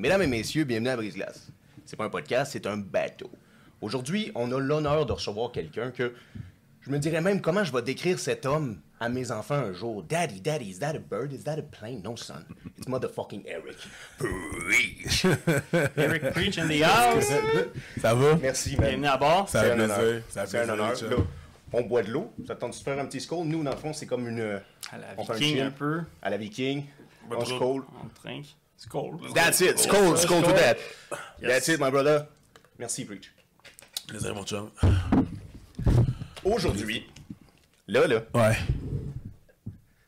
Mesdames et messieurs, bienvenue à Brise-Glace. C'est pas un podcast, c'est un bateau. Aujourd'hui, on a l'honneur de recevoir quelqu'un que je me dirais même comment je vais décrire cet homme à mes enfants un jour. Daddy, Daddy, is that a bird? Is that a plane? No, son. It's motherfucking Eric. Preach. Eric Preach in the house. Ça va? Merci, man. Bienvenue à bord. Ça C'est fait un honneur. plaisir. C'est un honneur. Là, on boit de l'eau. Ça tente de se faire un petit skull. Nous, dans le fond, c'est comme une... À la on fait viking chill. un peu. À la viking. On se colle. On trinque. Skull. That's it. Skull to that. Yes. That's it, my brother. Merci, Preach. Plaisir, mon chum. Aujourd'hui, là, Ouais.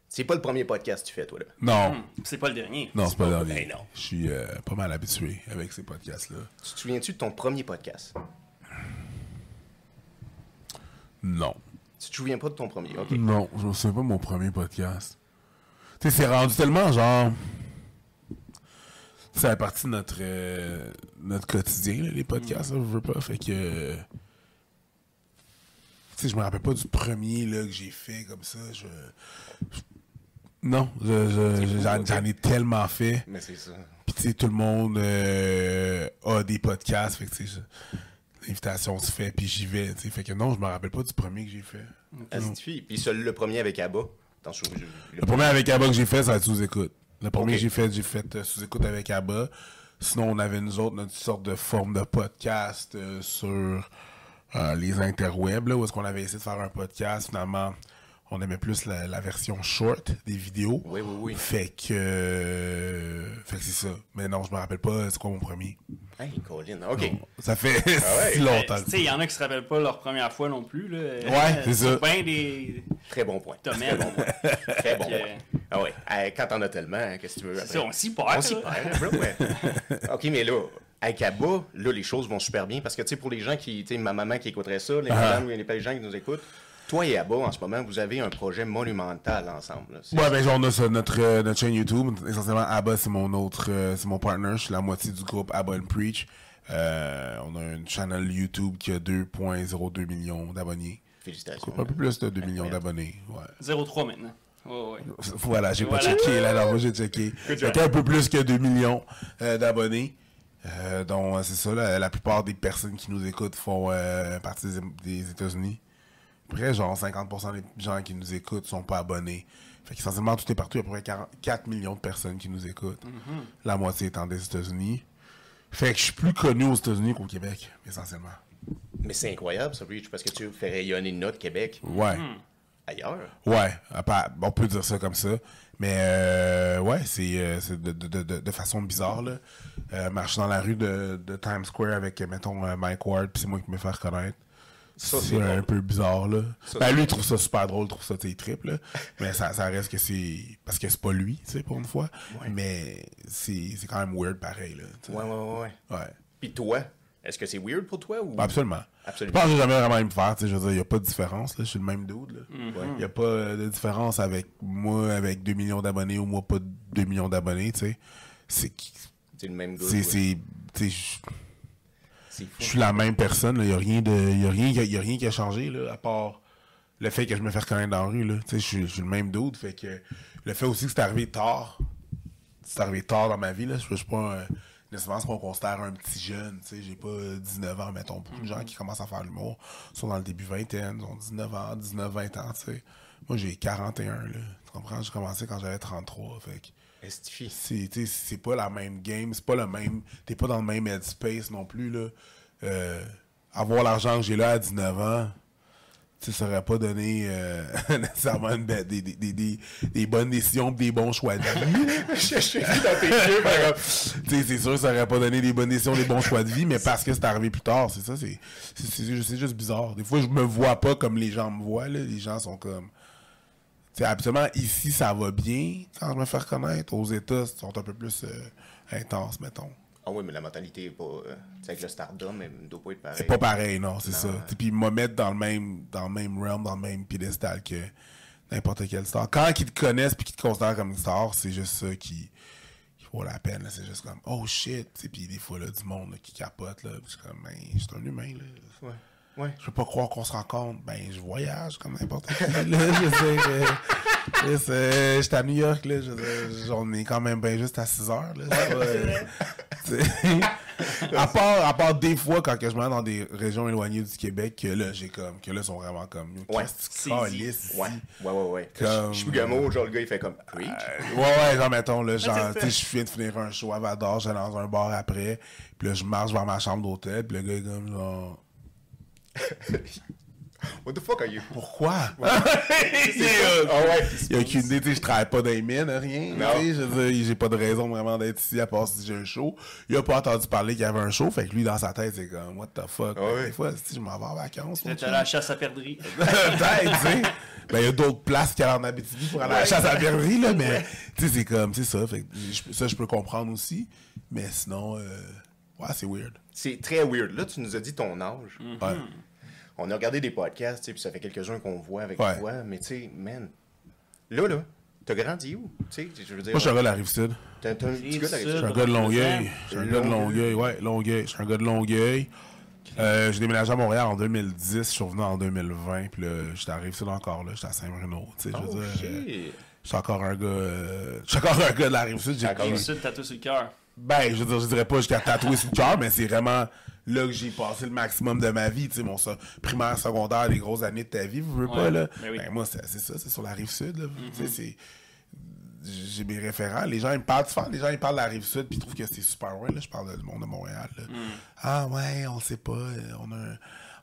c'est pas le premier podcast que tu fais, toi, là. Non. C'est pas le dernier. Non, c'est pas le dernier. Ben non. Je suis pas mal habitué avec ces podcasts-là. Tu te souviens-tu de ton premier podcast? Non. Tu te souviens pas de ton premier, OK. Non, je me souviens pas de mon premier podcast. Tu sais, c'est rendu tellement genre... Ça fait partie de notre quotidien, là, les podcasts, là, je veux pas. Fait que... Tu sais, je me rappelle pas du premier là, que j'ai fait comme ça. Non, j'en ai tellement fait. Mais c'est ça. Puis tu sais, tout le monde a des podcasts. Fait que tu sais, l'invitation se fait, puis j'y vais. Fait que non, je me rappelle pas du premier que j'ai fait. Astifi. Puis le premier avec Abba. T'en souviens? Le premier avec Abba que j'ai fait, ça va être sous-écoute. Le premier Ok. que j'ai fait sous-écoute avec Abba. Sinon, on avait nous autres notre sorte de forme de podcast sur les interwebs, là, où est-ce qu'on avait essayé de faire un podcast. Finalement, on aimait plus la version short des vidéos. Oui. Fait que c'est ça. Mais non, je me rappelle pas c'est quoi mon premier. Hey, Colin. OK. Non, ça fait ouais. si longtemps. Tu sais, il y en a qui se rappellent pas leur première fois non plus. Là. Ouais, c'est ça. bien des Très bon point. domaines. Très bon Fait point. Ah ouais. Quand t'en as tellement, hein, qu'est-ce que tu veux? C'est ça, après? on s'y perd. On s'y là. perd, bro, ouais. OK, mais là, avec Abba, là, les choses vont super bien. Parce que, tu sais, pour les gens qui... Tu sais, ma maman qui écouterait ça, les madames, les gens qui nous écoutent, toi et Abba, en ce moment, vous avez un projet monumental ensemble. Là. Ouais, ben on a ça, notre chaîne YouTube. Essentiellement, Abba, c'est c'est mon partner. Je suis la moitié du groupe Abba and Preach. On a une channel YouTube qui a 2,02 millions d'abonnés. Félicitations. Un peu plus de 2 millions d'abonnés. Ouais. 0,3 maintenant. Ouais. Voilà, j'ai pas Voilà. checké. Là, non, moi, j'ai checké. Good job. C'était un peu plus que 2 millions d'abonnés. Donc, c'est ça. La plupart des personnes qui nous écoutent font partie des États-Unis. Après, genre 50% des gens qui nous écoutent sont pas abonnés. Fait qu'essentiellement, tout est partout. Il y a à peu près 4 millions de personnes qui nous écoutent. La moitié étant des États-Unis. Fait que je suis plus connu aux États-Unis qu'au Québec, essentiellement. Mais c'est incroyable, ça, Preach, parce que tu fais rayonner notre Québec Ouais. ailleurs. Ouais. On peut dire ça comme ça. Mais ouais, c'est de façon bizarre, là. Marcher dans la rue de Times Square avec, mettons, Mike Ward, puis c'est moi qui me fais reconnaître. Ça, C'est un peu bizarre, là. Ça, Ben, c'est lui, il trouve ça super drôle, il trouve ça, tu sais, trip, là. Mais ça reste que c'est... Parce que c'est pas lui, tu sais, pour une fois. Ouais. Mais c'est quand même weird, pareil, là. tu sais. Ouais. Ouais. Puis toi, est-ce que c'est weird pour toi ou... Absolument. Absolument. Je pense que j'ai jamais vraiment aimé me faire, tu sais, je veux dire, il n'y a pas de différence, là. Je suis le même dude, là. Il n'y a pas de différence avec moi, avec 2 millions d'abonnés ou moi pas 2 millions d'abonnés, tu sais. C'est le même gars. Tu sais, C'est fou. je suis la même personne, il n'y a rien qui a changé, là, à part le fait que je me fais reconnaître dans la rue, là. Tu sais, je suis le même dude, fait que le fait aussi que c'est arrivé tard dans ma vie, là. Je suis pas nécessairement ce qu'on considère un petit jeune, tu sais, j'ai pas 19 ans, mettons. Beaucoup de gens qui commencent à faire l'humour sont dans le début vingtaine, ils ont 19 ans, 20 ans, tu sais. Moi, j'ai 41, là. Tu comprends? J'ai commencé quand j'avais 33, fait que... Estifi. C'est pas la même game, c'est pas le même. T'es pas dans le même headspace non plus, là. Avoir l'argent que j'ai là à 19 ans, tu sais, ça aurait pas donné nécessairement des bonnes décisions pis des bons choix de vie. Je suis dans tes yeux, par exemple. Tu sais, c'est sûr que ça aurait pas donné des bonnes décisions, des bons choix de vie, mais parce que c'est arrivé plus tard, c'est ça, c'est juste bizarre. Des fois, je me vois pas comme les gens me voient, là. Les gens sont comme... Tu sais, absolument, ici, ça va bien quand je me fais reconnaître. Aux États, ils sont un peu plus intenses, mettons. Ah oui, mais la mentalité est pas... tu sais, avec le stardom, elle ne doit pas être pareil. C'est pas pareil, non, c'est Non, ça. ouais. Puis me mettre dans le même realm, dans le même piédestal que n'importe quelle star. Quand ils te connaissent puis qu'ils te considèrent comme une star, c'est juste ça qui vaut la peine. Là. C'est juste comme, oh shit. Puis des fois, là, du monde là, qui capote. Là, puis je suis comme, ben, je suis un humain. Là. Ouais. Je peux pas croire qu'on se rencontre. Ben, je voyage comme n'importe qui. Là, je sais, j'étais à New York, là. On est quand même bien juste à 6 heures. Là, À part des fois quand que je me rends dans des régions éloignées du Québec, que là, que là, sont vraiment comme. Ouais. Qu'est-ce que tu calisses ici? Ouais. Comme- Je suis gamo, genre le gars il fait comme preach. Ouais, genre, mettons, là, genre, c'est tu sais, je viens de finir un show à Vador, j'allais dans un bar après, puis là, je marche vers ma chambre d'hôtel, puis le gars est comme, genre, What the fuck are you? pourquoi? Ah ouais. Il y a aucune idée, tu sais, je travaille pas dans les mines, rien. Non. Tu sais, je veux dire, j'ai pas de raison vraiment d'être ici à part si j'ai un show. Il a pas entendu parler qu'il y avait un show, fait que lui, dans sa tête, c'est comme, what the fuck? Ouais. Des fois, si je m'en vais en vacances. mon T'es allé à la chasse à perdrix. Peut-être, tu sais. Ben, il y a d'autres places qu'il y a en Abitibi pour aller à la chasse à la bergerie, là, mais, tu sais, c'est comme, c'est ça. Fait que ça, je peux comprendre aussi. Mais sinon, ouais, c'est weird. C'est très weird. Là, tu nous as dit ton âge. Ouais. On a regardé des podcasts, tu sais, puis ça fait quelques-uns qu'on voit avec Ouais. toi, mais tu sais, man, là, t'as grandi où? Tu sais, je veux dire, Moi, je suis un gars de la Rive-Sud. t'es un petit gars de la Je suis un Rive-Sud. gars de Longueuil. Je suis un gars de Longueuil, ouais, Longueuil. Je suis un gars de Longueuil. J'ai déménagé à Montréal en 2010, je suis revenu en 2020, puis là, j'étais à Rive-Sud encore, là, j'étais à Saint-Bruno, tu sais, je veux dire, shit. je suis encore un gars de la Rive-Sud. Encore Rive Sud, t'as tout sur le cœur. Ben, je veux dire, je dirais pas jusqu'à tatouer sur le cœur, mais c'est vraiment là que j'ai passé le maximum de ma vie, tu sais, mon primaire, secondaire, les grosses années de ta vie, vous veux pas, là. ben oui. Ben, moi, c'est ça, c'est sur la Rive-Sud, là, tu sais, c'est... J'ai mes référents. Les gens, ils me parlent souvent. Les gens, ils parlent de la Rive-Sud, puis ils trouvent que c'est super loin, là. Je parle du monde de Montréal, là. Ah, ouais, on sait pas.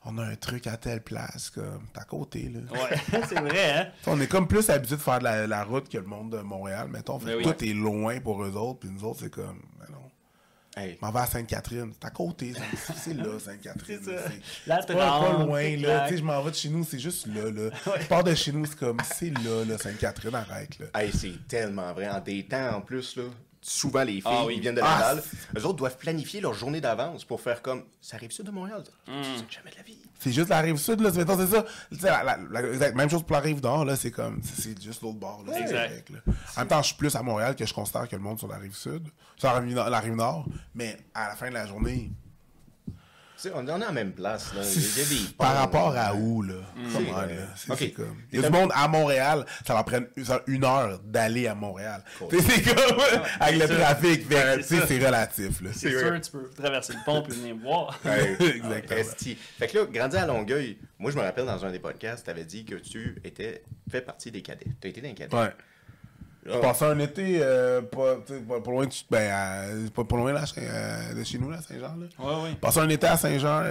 On a un truc à telle place, comme, t'es à côté, là. Ouais, c'est vrai, hein? On est comme plus habitué de faire de la route que le monde de Montréal, mettons. Fait que Ben oui. tout est loin pour eux autres, puis nous autres, c'est comme, ben non. Hey. Je m'en vais à Sainte-Catherine. C'est à côté, c'est là, Sainte-Catherine. C'est ça. C'est Là, pas, t'es pas dans- loin, c'est là. clair. Tu sais, je m'en vais de chez nous, c'est juste là, là. Je pars de chez nous, c'est comme, c'est là, Sainte-Catherine, arrête, là. Hey, c'est tellement vrai. En des temps, en plus, là, souvent, les filles, Ah oui. ils viennent de Laval. Eux autres doivent planifier leur journée d'avance pour faire comme, ça arrive sud de Montréal. Tu sais jamais de la vie. C'est juste la rive sud, là. Mettons, c'est ça. Tu sais, exact, même chose pour la rive nord, là. C'est comme, c'est juste l'autre bord, là. Exact. Québec, là. En même temps, je suis plus à Montréal que je considère que le monde sur la rive sud. Sur la rive nord. Mais à la fin de la journée, Tu sais, on est en la même place. Là. Il y a des par ponts, rapport là. à où, là? Comment, vrai. là? Ok. C'est comme... Il y a du monde à Montréal, ça leur prend une heure d'aller à Montréal. Tu sais, c'est comme, avec le ça. trafic, fait, Ouais, tu c'est sais, ça. c'est relatif, là. C'est sûr, tu peux traverser le pont et venir me voir. Hey, Exactement. esti. Fait que là, grandi à Longueuil, moi, je me rappelle dans un des podcasts, tu avais dit que tu fais partie des cadets. Tu as été dans les cadets. Ouais. Ah. Je passais un été pas loin pas loin là, de chez nous, là, à Saint-Jean. Là. Ouais, ouais. Passé un été à Saint-Jean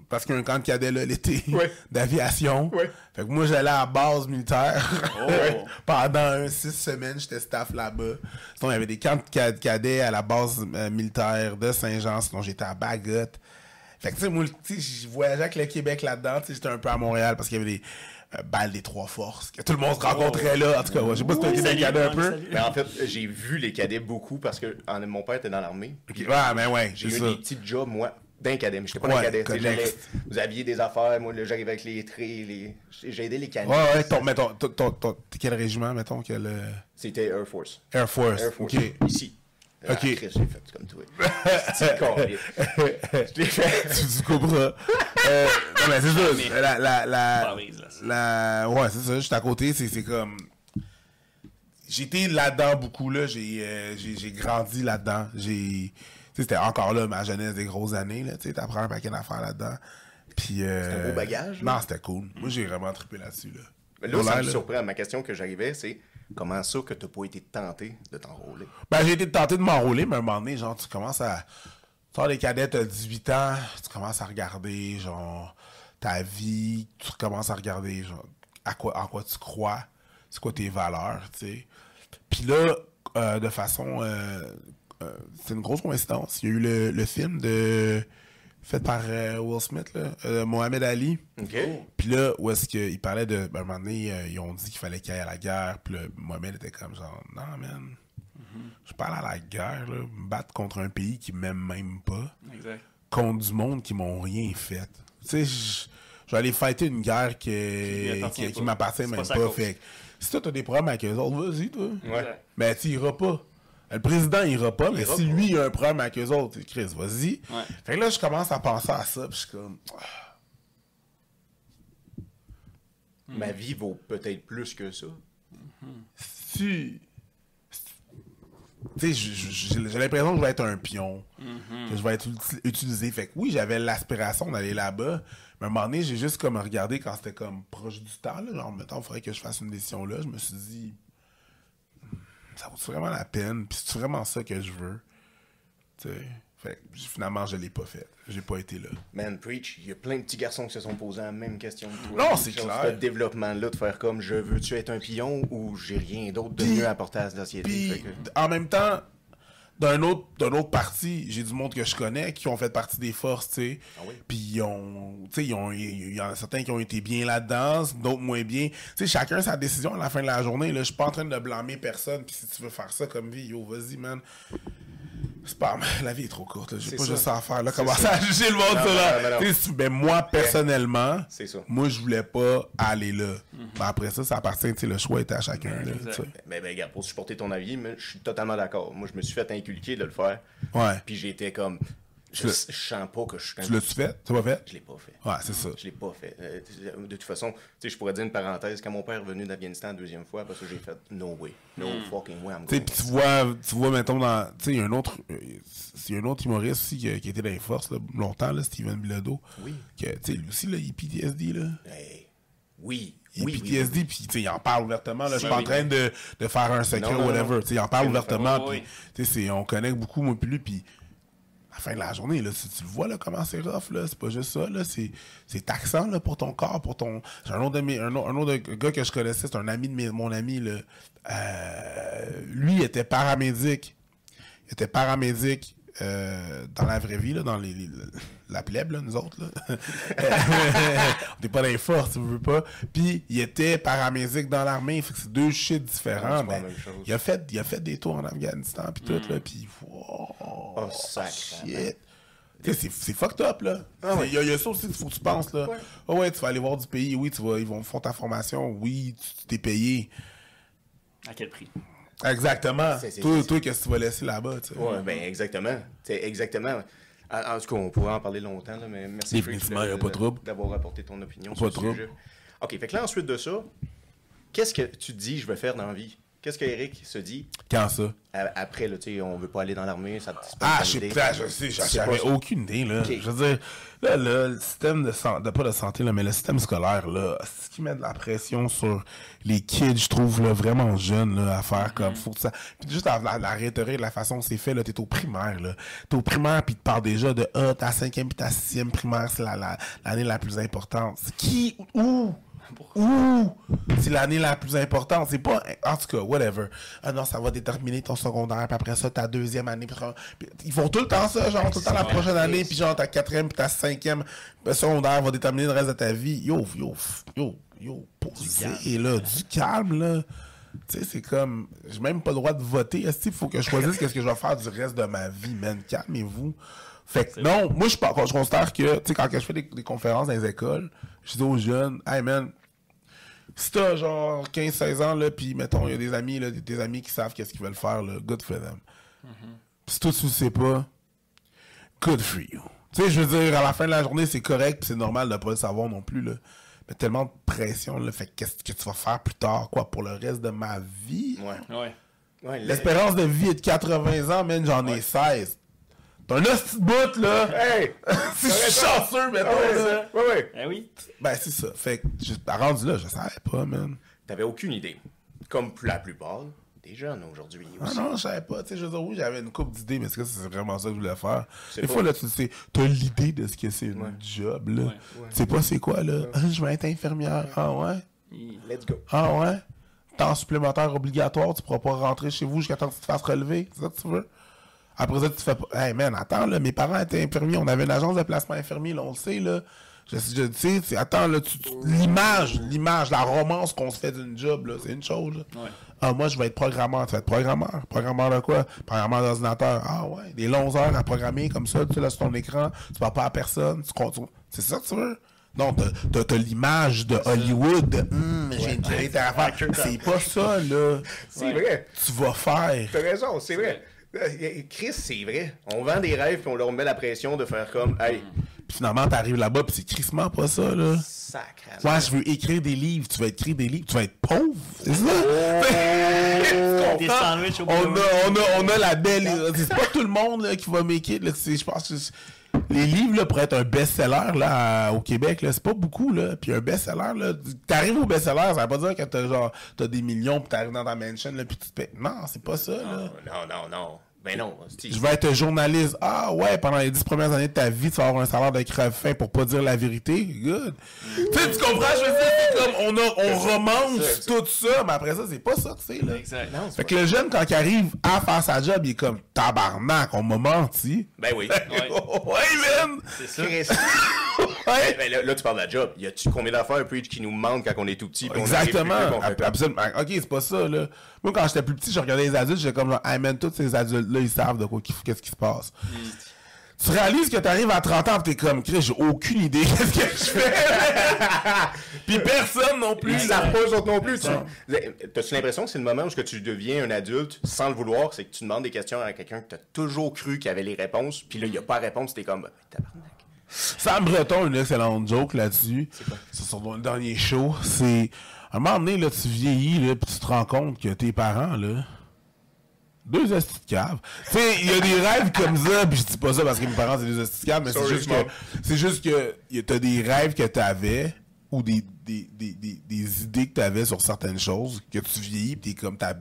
parce qu'il y a un camp de cadets là, l'été Ouais. d'aviation. Ouais. Fait que moi, j'allais à la base militaire. Oh. Pendant 6 semaines, j'étais staff là-bas. Sinon, il y avait des camps de cadets à la base militaire de Saint-Jean. Sinon, j'étais à Bagotte. Fait que, tu sais, moi, tu sais, je voyageais avec le Québec là-dedans. Tu sais, j'étais un peu à Montréal parce qu'il y avait des balles des Trois Forces, que tout le monde se rencontrait là. En tout cas, ouais, je sais pas si t'as été dans les Salut, cadets un ouais, peu. salut. Mais en fait, j'ai vu les cadets beaucoup parce que mon père était dans l'armée. Ok, ouais, mais ouais, J'ai c'est eu ça. des petits jobs, moi, d'un cadet. Mais j'étais pas dans Ouais, le cadet. Tu sais, connexe. vous aviez des affaires. Moi, là, j'arrivais avec les traits. J'ai aidé les canets. Ouais, ouais, mettons, t'es quel régiment, mettons, quel... C'était Air Force. Air Force. Air Force. Ok. Ici. Ok. Ah, Chris, j'ai fait comme toi. C'est correct. Je l'ai fait. C'est du Cobra. Non, mais c'est ça. Parise, là. Ouais, c'est ça. J'étais à côté. C'est comme. J'étais là-dedans beaucoup, là. J'ai grandi là-dedans. Tu sais, c'était encore là ma jeunesse des grosses années, là. Tu sais, t'apprends un paquet d'affaires là-dedans. Puis. un beau bagage, là. Non, c'était cool. Moi, j'ai vraiment trippé là-dessus, là. Mais là, Pour ça l'air, me là. surprend. Ma question que j'arrivais, c'est comment ça que t'as pas été tenté de t'enrôler? Ben, j'ai été tenté de m'enrôler, mais à un moment donné, genre, tu commences à. Tu sors les cadets, t'as 18 ans, tu commences à regarder, genre, ta vie, tu commences à regarder, genre, en quoi tu crois, c'est quoi tes valeurs, tu sais. Puis là, de façon. C'est une grosse coïncidence. Il y a eu le film fait par Will Smith, là, Mohamed Ali. OK. Puis là, où est-ce qu'il parlait de. Ben, à un moment donné, ils ont dit qu'il fallait qu'il aille à la guerre. Puis là, Mohamed était comme genre, non, man. Je parle à la guerre, là, me battre contre un pays qui m'aime même pas, Exact. contre du monde qui m'ont rien fait. Tu sais, je vais aller fighter une guerre qui m'appartient C'est même pas sa pas. cause. Fait que si toi, t'as des problèmes avec eux autres, vas-y, toi. Ouais. Mais tu iras pas. Le président il ira pas, mais ira si pas. lui il a un problème avec eux autres, Chris, vas-y. Ouais. Fait que là, je commence à penser à ça, puis je suis comme. Ma vie vaut peut-être plus que ça. Si. Tu sais, j'ai l'impression que je vais être un pion. Que je vais être utilisé. Fait que oui, j'avais l'aspiration d'aller là-bas. Mais à un moment donné, j'ai juste comme regardé quand c'était comme proche du temps. Là, genre, mettons, il faudrait que je fasse une décision là. Je me suis dit, ça vaut vraiment la peine? Puis c'est vraiment ça que je veux? Tu sais. Fait que finalement, je l'ai pas fait. J'ai pas été là. Man, preach, il y a plein de petits garçons qui se sont posés la même question que toi. Non, c'est clair. Ce développement-là, de faire comme, je veux-tu être un pion ou j'ai rien d'autre de mieux à apporter à la société? Puis, en même temps, d'un autre parti, j'ai du monde que je connais qui ont fait partie des forces, tu sais. Ah oui? Puis il y en a certains qui ont été bien là-dedans, d'autres moins bien. Tu sais, chacun sa décision à la fin de la journée. Là, je suis pas en train de blâmer personne. Puis si tu veux faire ça comme vie, yo, vas-y, man. C'est pas... La vie est trop courte, là. J'ai pas juste ça à faire, là. Commencer à juger le monde, ça, là. Ben, moi, personnellement, moi, je voulais pas aller là. Ben, après ça appartient, tu sais, le choix était à chacun, là. Ben, regarde, pour supporter ton avis, je suis totalement d'accord. Moi, je me suis fait inculquer de le faire. Ouais. Puis j'ai été comme... Je sens pas que je suis... Tu l'as-tu fait? Tu l'as pas fait? Je l'ai pas fait. Ouais, c'est ça. Je l'ai pas fait. De toute façon, tu sais, je pourrais dire une parenthèse. Quand mon père est venu d'Afghanistan la deuxième fois, parce que j'ai fait no way. No fucking way, I'm going. Tu vois, mettons, dans... Tu sais, il y a un autre humoriste aussi qui était dans les forces, là, longtemps, là, Steven Bilodeau. Oui. Tu sais, lui aussi, là, il est PTSD, là. Hey. Oui. Il est PTSD, puis tu sais, il en parle ouvertement, là. Je suis pas en train de faire un secret ou whatever. Tu sais, il en parle ouvertement, puis tu sais, on connecte beaucoup, moi, puis lui, puis à la fin de la journée, là, si tu le vois, là, comment c'est rough, là, c'est pas juste ça, là, c'est taxant, là, pour ton corps, pour ton... J'ai un autre gars que je connaissais, c'est un ami de mon ami, là. Lui, il était paramédic. Dans la vraie vie, là, dans la plèbe, là, nous autres, là. On n'est pas dans les forces, tu veux pas. Puis, il était paramédic dans l'armée, fait que c'est deux shit différents, mais il a fait des tours en Afghanistan, puis tout, là, puis... Oh, sacré. C'est fucked up, là. Il y a ça aussi qu'il faut que tu penses, là. Oh ouais, tu vas aller voir du pays, oui, ils vont faire ta formation, oui, tu t'es payé. À quel prix? Exactement. Toi, qu'est-ce que tu vas laisser là-bas, tu sais? Ouais, ben exactement. Exactement. En tout cas, on pourrait en parler longtemps, là, mais merci définitivement, il n'y a pas de trouble. D'avoir apporté ton opinion sur le sujet. OK, fait que là, ensuite de ça, qu'est-ce que tu te dis je vais faire dans la vie? Qu'est-ce que Eric se dit? Quand ça? Après, là, tu sais, on veut pas aller dans l'armée, ça je sais, j'avais aucune idée, là. Okay. Je veux dire, là, le système de santé, pas de santé, là, mais le système scolaire, là, c'est ce qui met de la pression sur les kids, je trouve, là, vraiment jeunes, là, à faire comme, faut que ça... Puis juste la rhétorique, la façon dont c'est fait, là, t'es au primaire, là. T'es au primaire, puis tu parles déjà de, ta 5e puis ta 6e primaire, c'est l'année la plus importante. C'est l'année la plus importante. C'est pas... En tout cas, whatever. Ah non, ça va déterminer ton secondaire, puis après ça, ta 2e année. Puis ils font tout le temps ça, genre, tout le temps la prochaine année, puis genre, ta 4e puis ta 5e secondaire va déterminer le reste de ta vie. Yo, posez, là, du calme, là. Tu sais, c'est comme... J'ai même pas le droit de voter. Est-ce qu'il faut que je choisisse qu'est-ce que je vais faire du reste de ma vie, man? Calmez-vous. Fait que, non, moi, je considère que, tu sais, quand je fais des conférences dans les écoles, je dis aux jeunes, hey, man, si t'as genre 15-16 ans, là, pis mettons, il y a des amis qui savent qu'est-ce qu'ils veulent faire, là, good for them. Pis si toi, tu le sais pas, good for you. Tu sais, je veux dire, à la fin de la journée, c'est correct, pis c'est normal de pas le savoir non plus, là. Mais tellement de pression, là, fait qu'est-ce que tu vas faire plus tard, quoi, pour le reste de ma vie? Ouais. L'espérance de vie est de 80 ans, man, j'en ai 16. T'as un hostie de bout, là! Hey! C'est chanceux, mettons, là! Ouais. Eh oui. Ben, c'est ça. Fait que, rendu là, je savais pas, man. T'avais aucune idée. Comme la plupart des jeunes aujourd'hui. Ah non, je savais pas. Tu sais, je veux dire, oui, j'avais une couple d'idées, mais c'est vraiment ça que je voulais faire. Des fois, là, tu sais, t'as l'idée de ce que c'est une job, là. Tu sais pas c'est quoi, là? Ah, je vais être infirmière. Ah ouais? Let's go. Ah ouais? Temps supplémentaire obligatoire, tu pourras pas rentrer chez vous jusqu'à temps que tu te fasses relever. C'est ça que tu veux? Après ça, tu fais pas. Hey man, attends, là, mes parents étaient infirmiers. On avait une agence de placement infirmier, là, on le sait, là. Tu sais, attends, là, l'image, la romance qu'on se fait d'une job, là, c'est une chose, là. Ouais. Ah, moi, je vais être programmeur. Tu vas être programmeur. Programmeur de quoi? Programmeur d'ordinateur. Ah ouais, des longues heures à programmer comme ça, tu sais, là, sur ton écran, tu parles pas à personne, c'est ça que tu veux? Non, t'as l'image de Hollywood de j'ai une carrière à faire. C'est pas ça, là. C'est vrai. Tu vas faire. T'as raison, c'est vrai. Chris, c'est vrai. On vend des rêves puis on leur met la pression de faire comme hey. Puis finalement, t'arrives là-bas puis c'est crissement pas ça, là. Sacré. Ouais, je veux écrire des livres. Tu vas écrire des livres. Tu vas être pauvre. C'est ça? Tu Des comprends? sandwichs au On a la belle... C'est pas tout le monde là, qui va make it. Là, je pense que les livres, là, pour être un best-seller là, au Québec, là, c'est pas beaucoup. Là. Puis un best-seller, là, t'arrives au best-seller, ça veut pas dire que t'as des millions puis t'arrives dans ta mansion là, puis tu te payes. Non, c'est pas ça. Là. Non. Ben non, Je vais être journaliste. Ah ouais, pendant les 10 premières années de ta vie, tu vas avoir un salaire de crève-faim pour pas dire la vérité. Good. Tu sais, tu comprends? Je veux dire, c'est comme on romance tout ça, mais après ça, c'est pas ça, tu sais. Là. Exact. Non, Fait que le jeune, quand il arrive à faire sa job, il est comme tabarnak, on m'a menti. Ben oui. Ouais, man! C'est ça. Ouais. Ben là, tu parles de la job. Y a-tu combien d'affaires, Preach, qui nous manquent quand on est tout petit? Puis on Exactement. arrive plus, puis on fait Absolument. Ok, c'est pas ça, là. Moi, quand j'étais plus petit, je regardais les adultes, j'étais comme, genre, hey man, tous ces adultes-là, ils savent de quoi, qu'est-ce qui se passe. Tu réalises que t'arrives à 30 ans, pis t'es comme, Chris, j'ai aucune idée qu'est-ce que je fais. Puis personne non plus. Ils savent pas eux autres non plus. T'as-tu l'impression que c'est le moment où tu deviens un adulte sans le vouloir, c'est que tu demandes des questions à quelqu'un que t'as toujours cru qu'il avait les réponses, puis là, il n'y a pas de réponse, t'es comme, tabarnak. Sam Breton, une excellente joke là-dessus. C'est sur le dernier show. C'est, à un moment donné, là, tu vieillis, là, pis tu te rends compte que tes parents, là, deux hosties de caves. Tu sais, il y a des rêves comme ça, pis je dis pas ça parce que mes parents, c'est des hosties de caves, mais c'est juste que t'as des rêves que t'avais, ou des idées que t'avais sur certaines choses, que tu vieillis pis t'es comme ta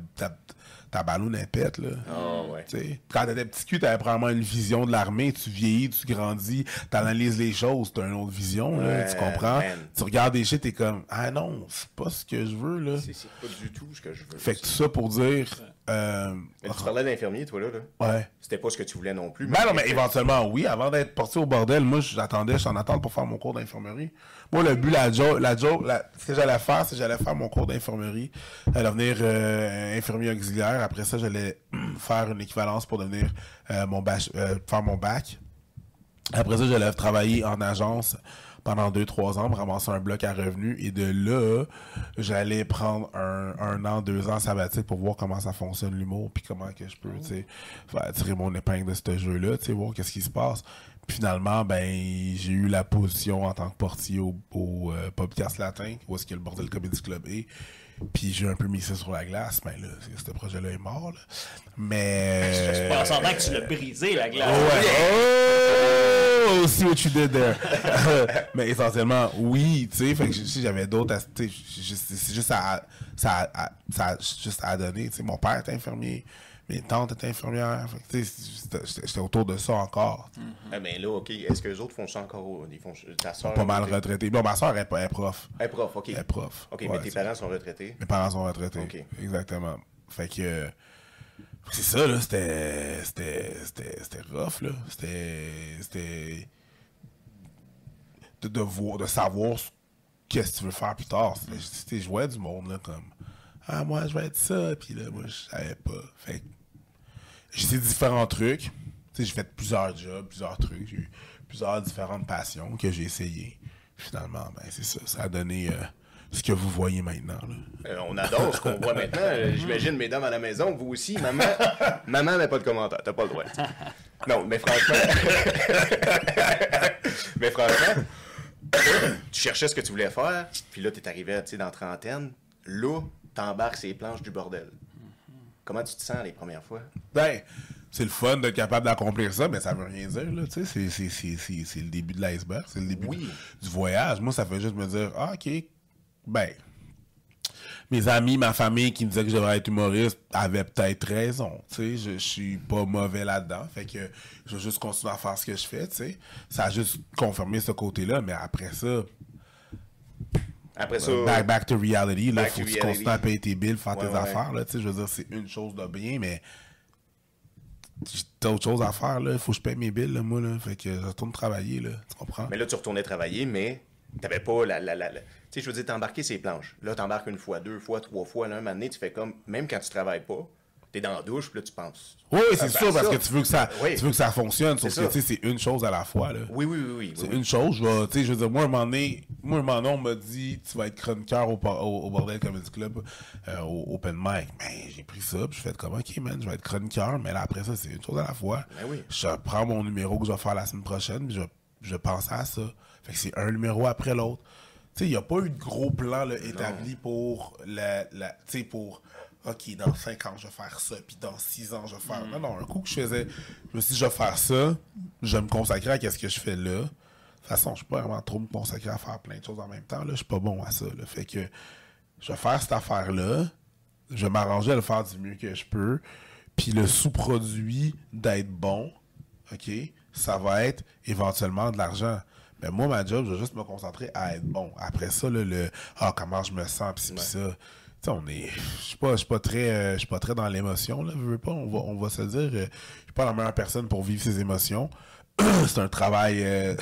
ballonne elle pète, là. Oh, ouais. T'sais, quand t'étais petit cul, t'avais probablement une vision de l'armée, tu vieillis, tu grandis, t'analyses les choses, t'as une autre vision, là, tu comprends? Man. Tu regardes des shit, t'es comme, ah non, c'est pas ce que je veux, là. C'est pas du tout ce que je veux. Fait que tout ça pour dire, Mais tu parlais d'infirmier, toi, là. ouais. C'était pas ce que tu voulais non plus. Ben non, mais éventuellement, oui. Avant d'être parti au bordel, moi, j'attendais, je suis en attente pour faire mon cours d'infirmerie. Moi, le but, ce que j'allais faire, c'est que j'allais faire mon cours d'infirmerie, devenir infirmier auxiliaire. Après ça, j'allais faire une équivalence pour devenir faire mon bac. Après ça, j'allais travailler en agence pendant 2-3 ans, me ramasser un bloc à revenus. Et de là, j'allais prendre un an, 2 ans sabbatique pour voir comment ça fonctionne l'humour, puis comment que je peux, tu sais, faire tirer mon épingle de ce jeu-là, tu sais, voir qu'est-ce qui se passe. Puis finalement, ben, j'ai eu la position en tant que portier au Podcast Latin, où est-ce que le Bordel Comedy Club est. Puis j'ai un peu mis ça sur la glace, mais là, ce projet-là est mort, là. Mais... Je pense en que tu l'as brisé, la glace. Oh, see what you did there. Mais essentiellement, oui, tu sais, fait que si j'avais d'autres, c'est juste à donner, tu sais, mon père était infirmier, mes tantes étaient infirmières, fait que, tu sais, j'étais autour de ça encore. Ah, ben là, OK, est-ce que les autres font ça encore? Ta soeur? Pas mal retraité. Bon, ma soeur est prof. Elle est prof, OK. Elle est prof. OK, Ouais, mais tes parents sont retraités? Mes parents sont retraités. OK. Exactement. Fait que... c'est ça, là, c'était rough, là. C'était... De savoir qu'est-ce que tu veux faire plus tard. C'était jouer du monde, là, comme... Ah, moi, je vais être ça, puis là, moi, je savais pas. Fait que... j'ai essayé différents trucs. Tu sais, j'ai fait plusieurs jobs, plusieurs trucs. J'ai eu plusieurs différentes passions que j'ai essayées. Finalement, ben, c'est ça. Ça a donné... ce que vous voyez maintenant. Là. On adore ce qu'on voit maintenant. J'imagine, mesdames à la maison, vous aussi, maman. Maman n'a pas de commentaire, t'as pas le droit. Non, mais franchement. Mais franchement, tu cherchais ce que tu voulais faire, puis là, t'es arrivé dans la trentaine. Là, t'embarques ces planches du bordel. Comment tu te sens les premières fois? Ben, c'est le fun d'être capable d'accomplir ça, mais ça veut rien dire, là, tu sais, c'est le début de l'iceberg, c'est le début du voyage. Moi, ça fait juste me dire, ah, OK, ben, mes amis, ma famille qui me disaient que je devrais être humoriste avaient peut-être raison, tu sais, je suis pas mauvais là-dedans, fait que je vais juste continuer à faire ce que je fais, tu sais. Ça a juste confirmé ce côté-là, mais après ça... Après ça... Back to reality, là, faut que tu reality. continues à payer tes billes, faire tes Ouais. affaires, là, tu sais, je veux dire, c'est une chose de bien, mais j'ai d'autres choses à faire, là, il faut que je paye mes billes, là, moi, là, fait que je retourne travailler, là, tu comprends? Mais là, tu retournais travailler, mais t'avais pas la... Tu sais, je veux dire, t'embarquer ces planches. Là, t'embarques 1 fois, 2 fois, 3 fois, là, un moment donné, tu fais comme... Même quand tu travailles pas, t'es dans la douche, puis là, tu penses... Oui, c'est sûr, parce que tu veux que ça fonctionne, sauf C'est que, ça. tu sais, c'est une chose à la fois, là. Oui. C'est une chose, tu sais, je veux dire, moi, un moment donné, on m'a dit, tu vas être chroniqueur au Bordel Comedy Club, au Open Mic. Ben, j'ai pris ça, puis je fais comme, OK, man, je vais être chroniqueur, mais là, après ça, c'est une chose à la fois. Ben oui. Je prends mon numéro que je vais faire la semaine prochaine, puis je pense à ça. Fait que c'est un numéro après l'autre. Tu sais, il n'y a pas eu de gros plan là, établi pour OK, dans 5 ans, je vais faire ça, puis dans 6 ans, je vais faire... Non, un coup que je me suis dit, je vais faire ça, je vais me consacrer à ce que je fais là. De toute façon, je suis pas vraiment trop me consacrer à faire plein de choses en même temps, là. Je suis pas bon à ça, là. Fait que je vais faire cette affaire-là, je vais m'arranger à le faire du mieux que je peux, puis le sous-produit d'être bon, OK, ça va être éventuellement de l'argent. Mais moi, ma job, je vais juste me concentrer à être bon. Après ça, là, comment je me sens, pis ça. Tu sais, je suis pas très dans l'émotion, là, je veux pas, on va se dire, je suis pas la meilleure personne pour vivre ses émotions. C'est un travail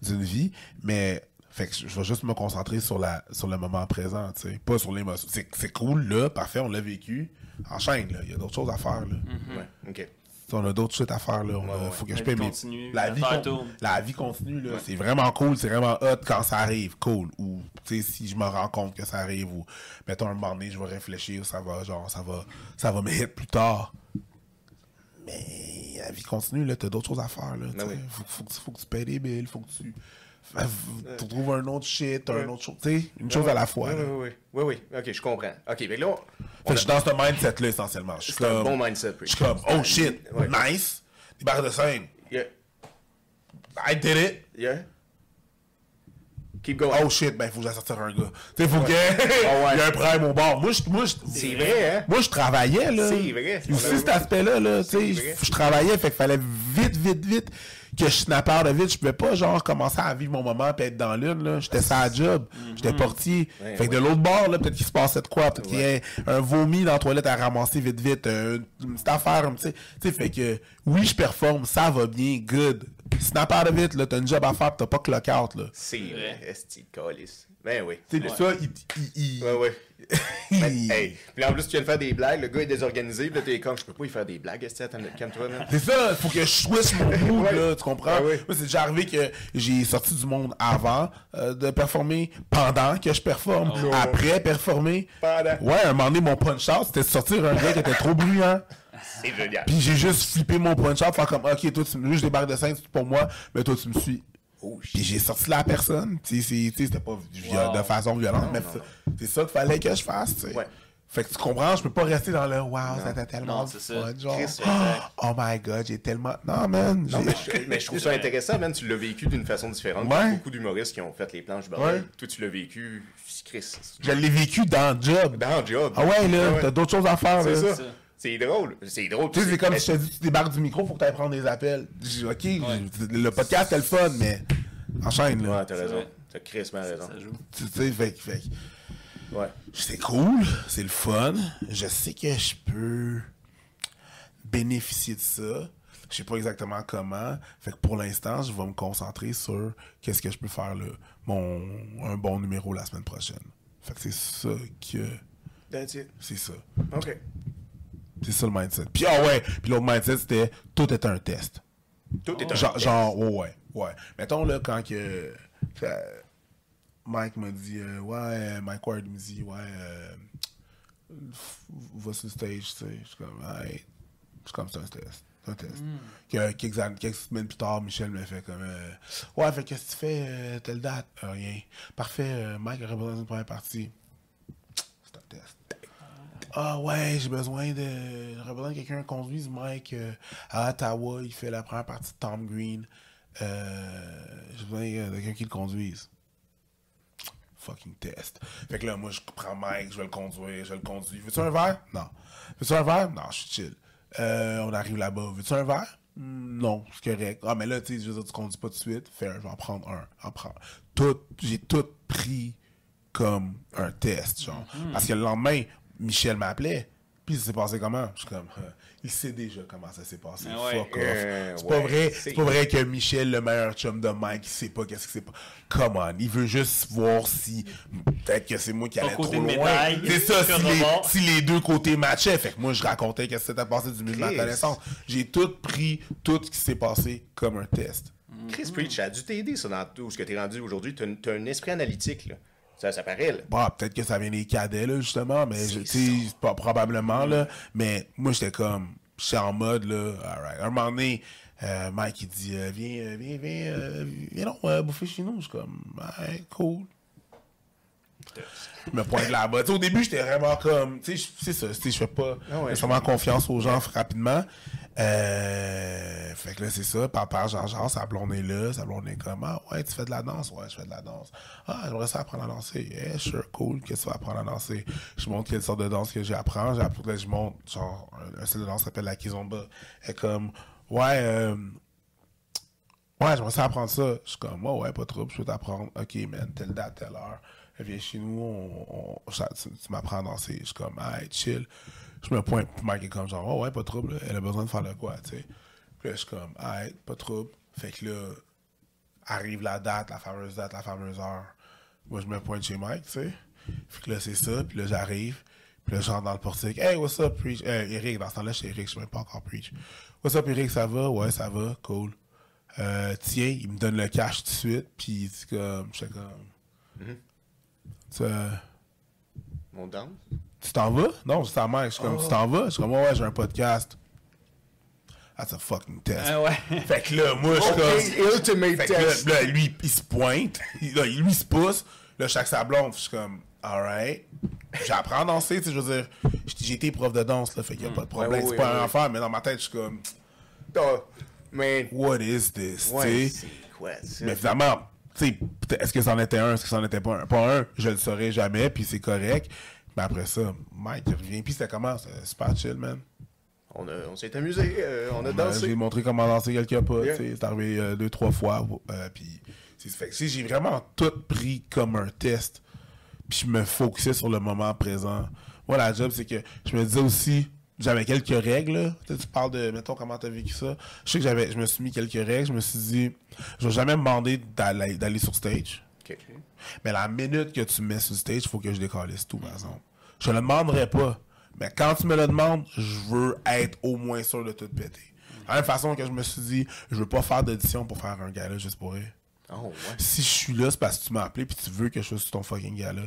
d'une vie, mais fait que je vais juste me concentrer sur le moment présent, tu sais, pas sur l'émotion. C'est cool, là, parfait, on l'a vécu. Enchaîne, là, il y a d'autres choses à faire, là. Ouais, OK. On a d'autres shit à faire, là. Faut que je paye mes... La vie continue, là. Ouais. C'est vraiment cool, c'est vraiment hot quand ça arrive, cool. Ou, tu sais, si je me rends compte que ça arrive, ou, mettons, un moment donné, je vais réfléchir, ça va me hit plus tard. Mais la vie continue, là. T'as d'autres choses à faire, là. Oui. Faut que tu payes des billes, faut que tu trouves un autre shit, un autre chose, tu sais, une chose à la fois. Oui, ok, je comprends. Ok, mais là. Je suis dans ce mindset-là essentiellement. C'est un bon mindset. Je suis comme, oh shit, nice, des barres de scène. Yeah. I did it. Yeah. Keep going. Oh shit, ben faut que j'aille sortir un gars. Tu sais, faut qu'il y ait un prime au bord. C'est vrai, hein? Moi, je travaillais, là. C'est vrai. Aussi, cet aspect-là, là, tu sais, je travaillais, fait qu'il fallait vite que je snappais de vite. Je pouvais pas, genre, commencer à vivre mon moment et être dans l'une, là. J'étais ça job. J'étais portier. Fait que de l'autre bord, là, peut-être qu'il se passait de quoi. Peut-être qu'il y ait un vomi dans la toilette à ramasser vite. Une petite affaire, tu sais. Fait que, oui, je performe. Ça va bien. Good. Snap out of it, là, t'as une job à faire pis t'as pas clock out, là. C'est vrai, est-ce calice. Ben oui. Tu sais, ça, Ouais. Hey, puis en plus, tu viens de faire des blagues, le gars est désorganisé, pis là, t'es comme, je peux pas y faire des blagues, est-ce que calme-toi, man. C'est ça, faut que je switch mon mood, là, tu comprends? Moi, c'est déjà arrivé que j'ai sorti du monde avant de performer, pendant que je performe, après performer. Ouais, un moment donné, mon punch-out, c'était de sortir un gars qui était trop bruyant. C'est génial. Puis j'ai juste flippé mon punch-out, faire comme, ok, toi, je débarque de scène, c'est pour moi, mais toi, tu me suis. Puis j'ai sorti la personne, tu sais, c'était pas de façon violente, mais c'est ça qu'il fallait que je fasse, tu sais. Ouais. Fait que tu comprends, je peux pas rester dans le wow, c'était tellement fun, genre. Oh my god, j'ai tellement. Non, man. Non, mais je trouve ça intéressant, man. Tu l'as vécu d'une façon différente. Il y a beaucoup d'humoristes qui ont fait les planches bordel. Toi, tu l'as vécu, Chris. Je l'ai vécu dans le job. Dans le job. Ah ouais, là, t'as d'autres choses à faire, là. C'est ça. C'est drôle. C'est drôle. Tu sais, c'est comme si je te dis, tu débarques du micro, faut que tu ailles prendre des appels. Je dis, ok, le podcast, c'est le fun, mais enchaîne, là. Ouais, t'as raison. T'as crissement raison. Tu sais, fait. Ouais. C'est cool, c'est le fun. Je sais que je peux bénéficier de ça. Je sais pas exactement comment. Fait que pour l'instant, je vais me concentrer sur qu'est-ce que je peux faire là. Un bon numéro la semaine prochaine. Fait que c'est ça que. That's it. C'est ça. OK. C'est ça le mindset. Puis puis l'autre mindset, c'était tout est un test. Tout est un test. Genre, ouais. Mettons là, quand que. Mike m'a dit, Mike Ward me dit, va sur le stage, tu sais. Je suis comme, c'est un test. C'est un test. Quelques semaines plus tard, Michel me fait comme, fait qu'est-ce que tu fais, telle date? Rien. Parfait, Mike aurait besoin d'une première partie. C'est un test. J'aurais besoin de quelqu'un qui conduise Mike à Ottawa. Il fait la première partie de Tom Green. J'ai besoin de quelqu'un qui le conduise. Fucking test. Fait que là, moi, je prends Mike, je vais le conduire. Veux-tu un verre? Non. Veux-tu un verre? Non, je suis chill. On arrive là-bas. Veux-tu un verre? Non, c'est correct. Ah, mais là, tu sais, je veux dire, tu conduis pas tout de suite. Je vais en prendre un. J'ai tout pris comme un test, genre. Parce que le lendemain, Michel m'appelait. Puis ça s'est passé comment? Je suis comme, il sait déjà comment ça s'est passé. Fuck off. C'est pas vrai que Michel, le meilleur chum de Mike, il sait pas qu'est-ce qui s'est passé. Come on, il veut juste voir si peut-être que c'est moi qui allais trop loin. C'est ça, si les deux côtés matchaient. Fait que moi, je racontais qu'est-ce qui s'était passé du milieu de ma connaissance. J'ai tout pris, tout ce qui s'est passé comme un test. Chris Preach, ça a dû t'aider, ça, dans tout ce que t'es rendu aujourd'hui. T'as un esprit analytique, là. Ça paraît, là. Bah, peut-être que ça vient des cadets, là, justement, mais tu sais, pas probablement, là. Mais moi, j'étais en mode, là, alright. Un moment donné, Mike, il dit, viens donc, bouffer chez nous. Je suis comme, cool. Je me pointe là-bas. T'sais, au début, j'étais vraiment comme... Tu sais, c'est ça. Je fais pas nécessairement confiance aux gens rapidement. Fait que là, c'est ça. Papa, genre, sa blonde est là. Sa blonde est comme, ah ouais, tu fais de la danse? Ouais, je fais de la danse. Ah, j'aimerais ça apprendre à danser. Yeah, sure, cool. Qu'est-ce que tu vas apprendre à danser? Je montre quelle sorte de danse que j'apprends. Là, je montre, genre, un style de danse qui s'appelle la kizomba. Elle est comme, ouais, j'aimerais ça apprendre ça. Je suis comme, ouais, pas trop, je peux t'apprendre. Ok, man, telle date, telle heure. Elle vient chez nous, tu m'apprends à danser. Je suis comme, hey, chill. Je me pointe, puis Mike est comme, genre, ouais, pas de trouble, là. Elle a besoin de faire le quoi, tu sais. Puis là, je suis comme, hey, pas de trouble. Fait que là, arrive la date, la fameuse heure. Moi, je me pointe chez Mike, tu sais. Fait que là, c'est ça, puis là, j'arrive. Puis là, je rentre dans le portique. Hey, what's up, Preach? Eric, dans ce temps-là, c'est Eric, je suis même pas encore Preach. What's up, Eric, ça va? Ouais, ça va, cool. Tiens, il me donne le cash tout de suite, puis c'est comme, j'étais comme... On danse? Tu t'en vas? Non, c'est ta mère. Je suis comme, tu t'en vas? Je suis comme, ouais, j'ai un podcast. That's a fucking test. Ah ouais. Fait que là, moi, je suis comme... Ultimate Fait que test. là, lui, il se pointe. Lui, il se pousse. Là, chaque sa blonde. Je suis comme, alright. J'apprends à danser, tu sais, je veux dire. J'ai été prof de danse, là, fait qu'il n'y a pas de problème. Ouais, c'est pas ouais. un affaire, mais dans ma tête, je suis comme, Mais. what is this? Ouais, tu sais? c'est quoi ça? Mais finalement, tu sais, est-ce que c'en était un, est-ce que c'en était pas un? Pas un, je le saurais jamais, puis c'est correct. Mais après ça, Mike, il revient, puis c'était comment? C'était super chill, man. On s'est amusé, on a dansé. J'ai montré comment danser quelques pas, Yeah. tu sais. C'est arrivé 2-3 fois, puis fait que, tu sais, j'ai vraiment tout pris comme un test, puis je me focusais sur le moment présent. Moi, la job, c'est que je me disais aussi, j'avais quelques règles, là. Tu parles de, mettons, comment t'as vécu ça. Je sais que je me suis mis quelques règles, je me suis dit, je vais jamais me demander d'aller sur stage. Ok. Mais la minute que tu me mets sur le stage, il faut que je décalisse tout, par exemple. Je ne le demanderai pas. Mais quand tu me le demandes, je veux être au moins sûr de tout péter. De la même façon que je me suis dit, je veux pas faire d'audition pour faire un gala juste pour rire. Oh, ouais. Si je suis là, c'est parce que tu m'as appelé puis tu veux que je sois sur ton fucking gala.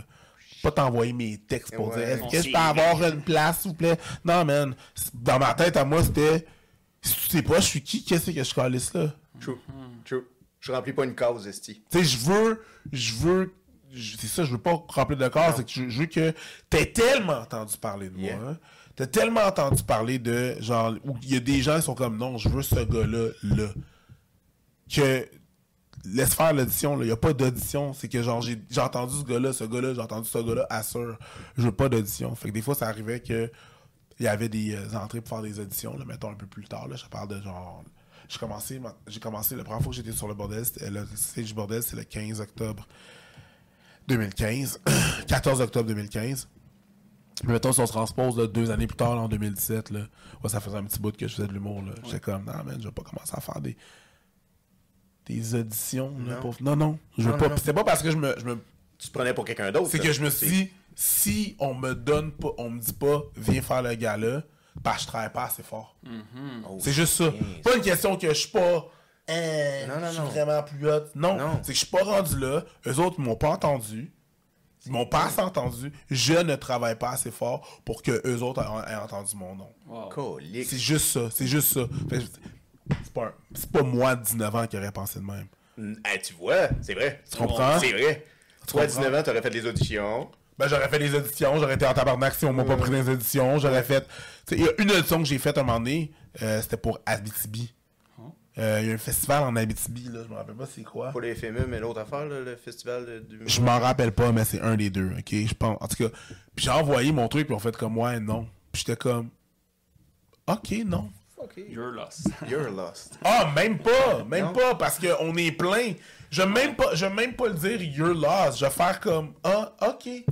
Pas t'envoyer mes textes pour dire, est-ce que je peux avoir une place, s'il vous plaît? Non, man. Dans ma tête, à moi, c'était, si tu sais pas, je suis qui? Qu'est-ce que je calisse là? True. Je remplis pas une cause, esti. Tu sais, c'est ça, je veux pas remplir de corps, c'est que je veux que t'aies tellement entendu parler de moi, Yeah. hein. T'as tellement entendu parler de, genre, où il y a des gens qui sont comme, non, je veux ce gars-là, là. Que, laisse faire l'audition, là, il y a pas d'audition, c'est que, genre, j'ai entendu ce gars-là, j'ai entendu ce gars-là, assure, je veux pas d'audition. Fait que des fois, ça arrivait que, il y avait des entrées pour faire des auditions, là, mettons un peu plus tard, là, je parle de, genre, j'ai commencé, la première fois que j'étais sur le bordel, le stage du bordel, c'est le 15 octobre 2015, 14 octobre 2015. Mais mettons, si on se transpose là, 2 années plus tard, là, en 2017, là, ouais, ça faisait un petit bout que je faisais de l'humour. Là. J'étais comme, non, man, je vais pas commencer à faire des auditions. Là, non, je veux pas. non. Pis c'est pas parce que je me Tu te prenais pour quelqu'un d'autre. c'est ça. que je me suis dit, si on me donne pas, on me dit pas, viens faire le gala, parce que je travaille pas assez fort. Oh, C'est juste ça. shit. Pas une question que je suis pas. Non, Je suis non. vraiment plus hot. Non. Non. C'est que je suis pas rendu là. Eux autres, ils m'ont pas entendu. Ils m'ont pas assez entendu. Je ne travaille pas assez fort pour que eux autres aient entendu mon nom. Colique. C'est juste ça. C'est juste ça. Fait que c'est pas moi de 19 ans qui aurais pensé de même. Tu vois, c'est vrai. Tu comprends? C'est vrai. Toi, à comprends? 19 ans, t'aurais fait des auditions. Ben, j'aurais fait des auditions, j'aurais été en tabarnak si on m'a pas pris des auditions, j'aurais fait... Tu sais, il y a une audition que j'ai faite un moment donné, c'était pour Abitibi. Il y a un festival en Abitibi, là, je me rappelle pas c'est quoi. Pas le FME, mais l'autre affaire, là, le festival du... Je m'en rappelle pas, mais c'est un des deux, ok? Je pense, en tout cas, puis j'ai envoyé mon truc, puis on fait comme, ouais, non. Puis j'étais comme, ok, non. Ok. You're lost. You're lost. Ah, même pas, Non. parce qu'on est plein. Je vais même pas le dire you're lost. Je vais faire comme, ah, ok. Ouais.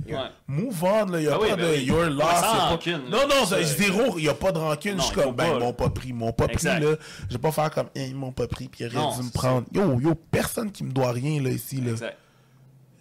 Move on, là. Il n'y a Ben pas oui, de ben oui. you're Ouais, lost. sans y a pas- rancune, non, non, ça, zéro. Il n'y a pas de rancune. Non, Je suis il faut comme, ben, pas, ils là. m'ont pas pris. Ils m'ont pas Exact. pris, là. Je vais pas faire comme, ils m'ont pas pris, puis ils Non, auraient dû me c'est prendre. Yo, personne qui me doit rien, là, ici, là. Exact.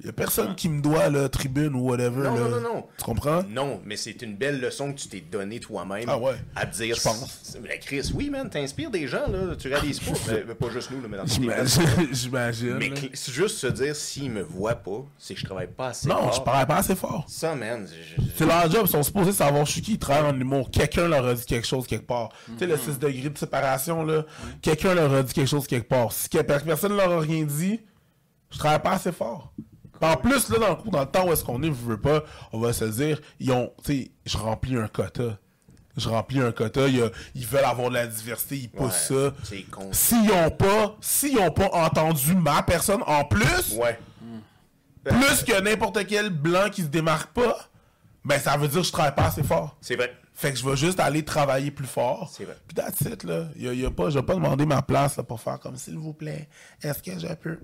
Il y a personne qui me doit, là, tribune ou whatever, Non, là. non. Tu comprends? Non, mais c'est une belle leçon que tu t'es donnée toi-même. Ah ouais. À te dire. Je pense. Mais Chris, oui, man, t'inspires des gens, là. Tu réalises pas. mais pas juste nous, là, mais dans toutes les J'imagine. Mais là. c'est juste se dire, s'ils me voient pas, c'est que je travaille pas assez Non, fort. je parlais pas assez fort. Ça, man, C'est leur job, ils sont supposés savoir je suis qui, ils travaillent en humour. Quelqu'un leur a dit quelque chose quelque part. Tu sais, le 6 degrés de séparation, là, quelqu'un leur a dit quelque chose quelque part. Si personne leur a rien dit, je travaille pas assez fort. En plus, là, dans le temps où est-ce qu'on est, je veux pas, on va se dire, ils ont, tu sais, je remplis un quota. Ils veulent avoir de la diversité, ils poussent ça. C'est con. S'ils ont pas entendu ma personne en plus, Ouais. plus que n'importe quel blanc qui se démarque pas, ben ça veut dire que je travaille pas assez fort. C'est vrai. Fait que je vais juste aller travailler plus fort. C'est vrai. Puis that's it, là. Je vais pas demander ma place là, pour faire comme s'il vous plaît, est-ce que je peux.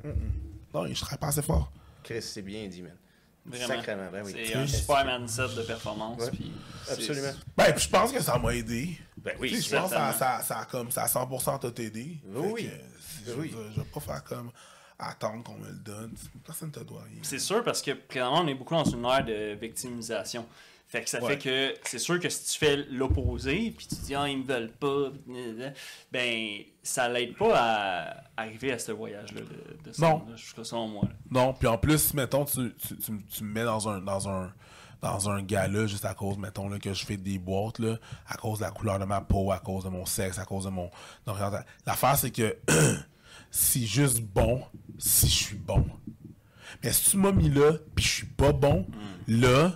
Non, je travaille pas assez fort. Chris, c'est bien dit, man. Vraiment. Sacrément, ben oui. C'est un super mindset de performance. Ouais. Puis Absolument. Ben, puis je pense que ça m'a aidé. Ben Tu oui, sais, je pense que certainement. ça a comme ça a 100% tout aidé. Oui. Fait que, Oui. je vais pas faire comme attendre qu'on me le donne. Personne te doit rien. C'est sûr parce que présentement, on est beaucoup dans une ère de victimisation. Fait que ça Ouais. fait que c'est sûr que si tu fais l'opposé, puis tu dis ah, ils me veulent pas, ben ça l'aide pas à arriver à ce voyage-là de ce Non. monde-là, jusqu'à selon moi. Là. Non, puis en plus, mettons, tu me mets dans un gala juste à cause, mettons, là, que je fais des boîtes, là, à cause de la couleur de ma peau, à cause de mon sexe, à cause de mon orientation. L'affaire, c'est que c'est juste bon si je suis bon. Mais si tu m'as mis là, puis je suis pas bon, là,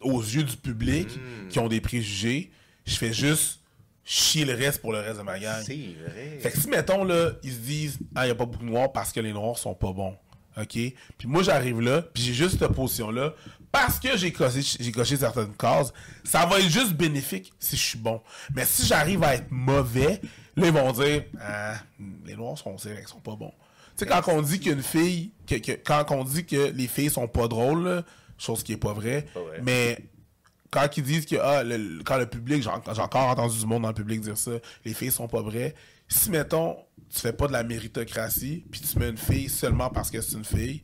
aux yeux du public qui ont des préjugés, je fais juste chier le reste pour le reste de ma gang. C'est vrai. Fait que si, mettons, là, ils se disent « Ah, il n'y a pas beaucoup de noirs parce que les noirs sont pas bons. » OK? Puis moi, j'arrive là, puis j'ai juste cette position-là, parce que j'ai coché certaines cases, ça va être juste bénéfique si je suis bon. Mais si j'arrive à être mauvais, là, ils vont dire « Ah, les noirs sont pas bons. » Tu sais, quand on dit qu'une fille, quand on dit que les filles sont pas drôles, là, chose qui est pas vraie, mais quand ils disent que quand le public, j'ai encore entendu du monde dans le public dire ça, les filles sont pas vraies. Si, mettons, tu fais pas de la méritocratie, puis tu mets une fille seulement parce que c'est une fille,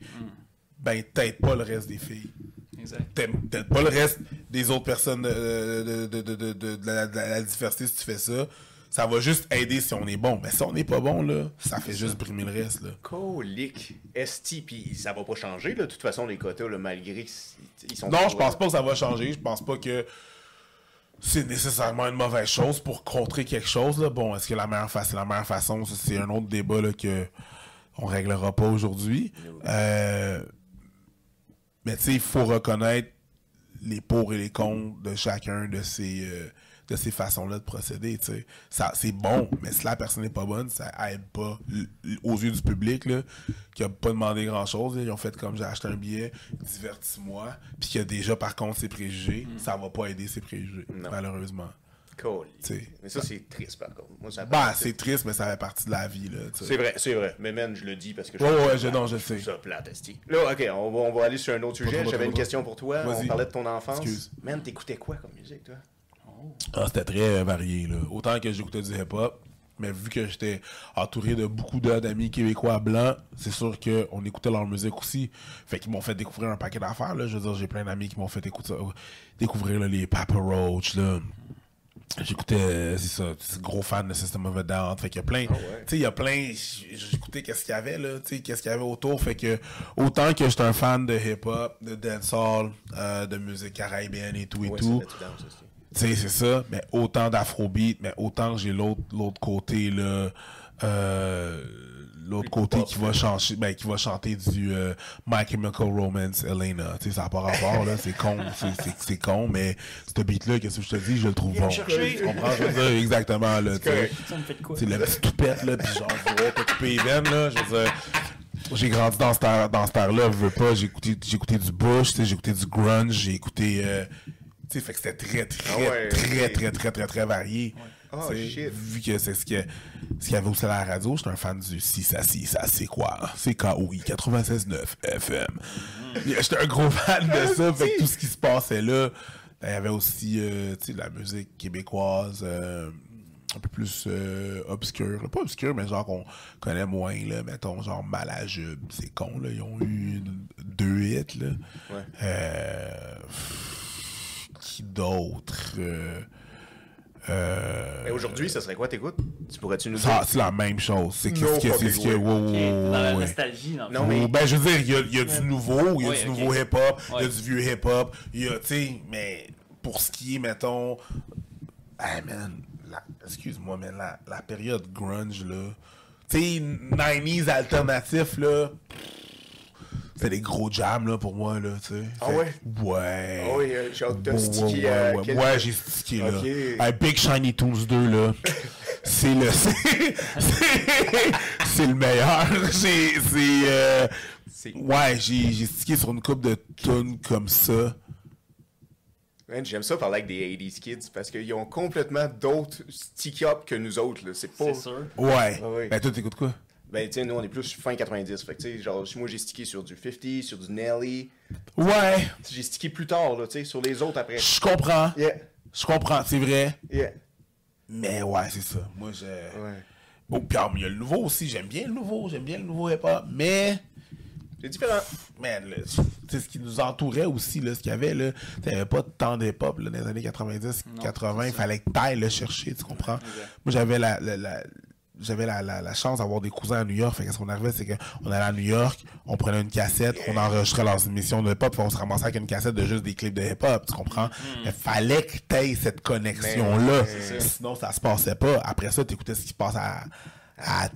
ben t'aides pas le reste des filles. Exact. T'aides pas le reste des autres personnes de la diversité si tu fais ça. Ça va juste aider si on est bon. Mais si on n'est pas bon, là, ça fait juste brimer le reste, là. Colique. Esti, puis ça va pas changer, là, de toute façon, les quotas, là, malgré qu'ils sont... Non, je pense pas que ça va changer. Je pense pas que c'est nécessairement une mauvaise chose pour contrer quelque chose, là. Bon, est-ce que c'est la meilleure façon? Ça, c'est un autre débat, là, que on réglera pas aujourd'hui. Mais tu sais, il faut reconnaître les pour et les contre de chacun de ces façons-là de procéder, tu sais. Ça, c'est bon, mais si la personne n'est pas bonne, ça aide pas aux yeux du public, là, qui a pas demandé grand-chose. Là. Ils ont fait comme j'ai acheté un billet, divertis-moi, puis qui a déjà, par contre, ses préjugés. Ça va pas aider ses préjugés, malheureusement. Colique. T'sais. Mais ça, c'est triste, par contre. Moi, ça Bah, c'est triste, mais ça fait partie de la vie, là, tu sais. C'est vrai. Mais man, je le dis parce que je le sais. ça plate, esti. Là, OK, on va aller sur un autre sujet. trop, J'avais trop, une trop. question pour toi. Vas-y. On parlait de ton enfance. Excuse. Man, t'écoutais quoi comme musique, toi? Ah, c'était très varié, là. Autant que j'écoutais du hip-hop, mais vu que j'étais entouré de beaucoup d'amis québécois blancs, c'est sûr qu'on écoutait leur musique aussi. Fait qu'ils m'ont fait découvrir un paquet d'affaires, là. Je veux dire, j'ai plein d'amis qui m'ont fait découvrir là, les Papa Roach, là. J'écoutais, c'est ça, c'est gros fan de System of a Down. Fait qu'il y a plein, tu sais, il y a plein, j'écoutais qu'est-ce qu'il y avait, là, tu sais, qu'est-ce qu'il y avait autour. Fait que, autant que j'étais un fan de hip-hop, de dancehall, de musique caribéenne et tout et tout. Tu sais, c'est ça, mais autant d'afrobeat, mais autant que j'ai l'autre côté, là, l'autre côté qui va chanter du My Chemical Romance, Elena. Tu sais, ça n'a pas rapport, là, c'est con, c'est con, mais ce beat-là, qu'est-ce que je te dis, je le trouve bon. Tu comprends, je veux dire, exactement, là, tu sais. Ça me fait de quoi? C'est la petite toupette, là, pis genre, t'as coupé les veines, là, je veux dire. J'ai grandi dans cette ère-là, je veux pas, j'ai écouté du Bush, tu sais, j'ai écouté du grunge, j'ai écouté, tu sais, fait que c'était très varié. Oh, T'sais, shit. vu que c'est ce qu'il y avait aussi à la radio, j'étais un fan du Si, ça, c'est quoi? C'est KOI 96.9 FM. J'étais un gros fan de ça, fait que tout ce qui se passait là, il y avait aussi, tu sais, de la musique québécoise, un peu plus obscure. Pas obscure, mais genre qu'on connaît moins, là, mettons, genre Malajube, c'est con, là, ils ont eu 2 hits, là. Ouais. Qui d'autre? Mais aujourd'hui, ça serait quoi, t'écoutes? Tu pourrais-tu nous Ça, dire? c'est la même chose. C'est No fucking way. Dans la ouais. nostalgie, dans le Non, fond. mais- Ben, je veux dire, il y a du nouveau, il y a Ouais, du ok. nouveau hip-hop, il y a Ouais. du vieux hip-hop, il y a, tu sais, mais pour ce qui est, mettons, hey man, excuse-moi, mais la période grunge, là, tu sais, 90s alternatif, là, C'était des gros jams, là, pour moi, là, tu sais. Ah ouais? Ouais. Ah oui, genre, t'as stické ouais. quel- Ouais, j'ai stické, là. Ok. Big Shiny Toons 2, là. C'est le... c'est le meilleur. Ouais, j'ai stické sur une coupe de tunes comme ça. Man, j'aime ça parler avec des 80s kids parce qu'ils ont complètement d'autres stick-up que nous autres, là. C'est pas... C'est sûr. Ouais. Ah ouais. Ben, toi, t'écoutes quoi? Ben, tu sais, nous, on est plus fin 90. Fait que, tu sais, genre, moi, j'ai stické sur du 50, sur du Nelly. Ouais. J'ai stické plus tard, là, tu sais, sur les autres après. Je comprends. Yeah, Je comprends, c'est vrai. yeah. Mais ouais, c'est ça. Moi, Ouais. Oh, puis il y a le nouveau aussi. J'aime bien le nouveau hip-hop. Mais... C'est différent. Man, c'est ce qui nous entourait aussi, là, ce qu'il y avait, là. T'avais pas tant d'hip-hop, là, dans les années 90, 80. Il fallait que t'ailles le chercher, tu comprends? Moi, j'avais la chance d'avoir des cousins à New York. Fait que ce qu'on arrivait, c'est qu'on allait à New York, on prenait une cassette, on enregistrait leurs émissions de hip-hop, puis on se ramassait avec une cassette de juste des clips de hip-hop, tu comprends? Il fallait que t'aies cette connexion-là. Sinon, ça se passait pas. Après ça, t'écoutais ce qui se passe à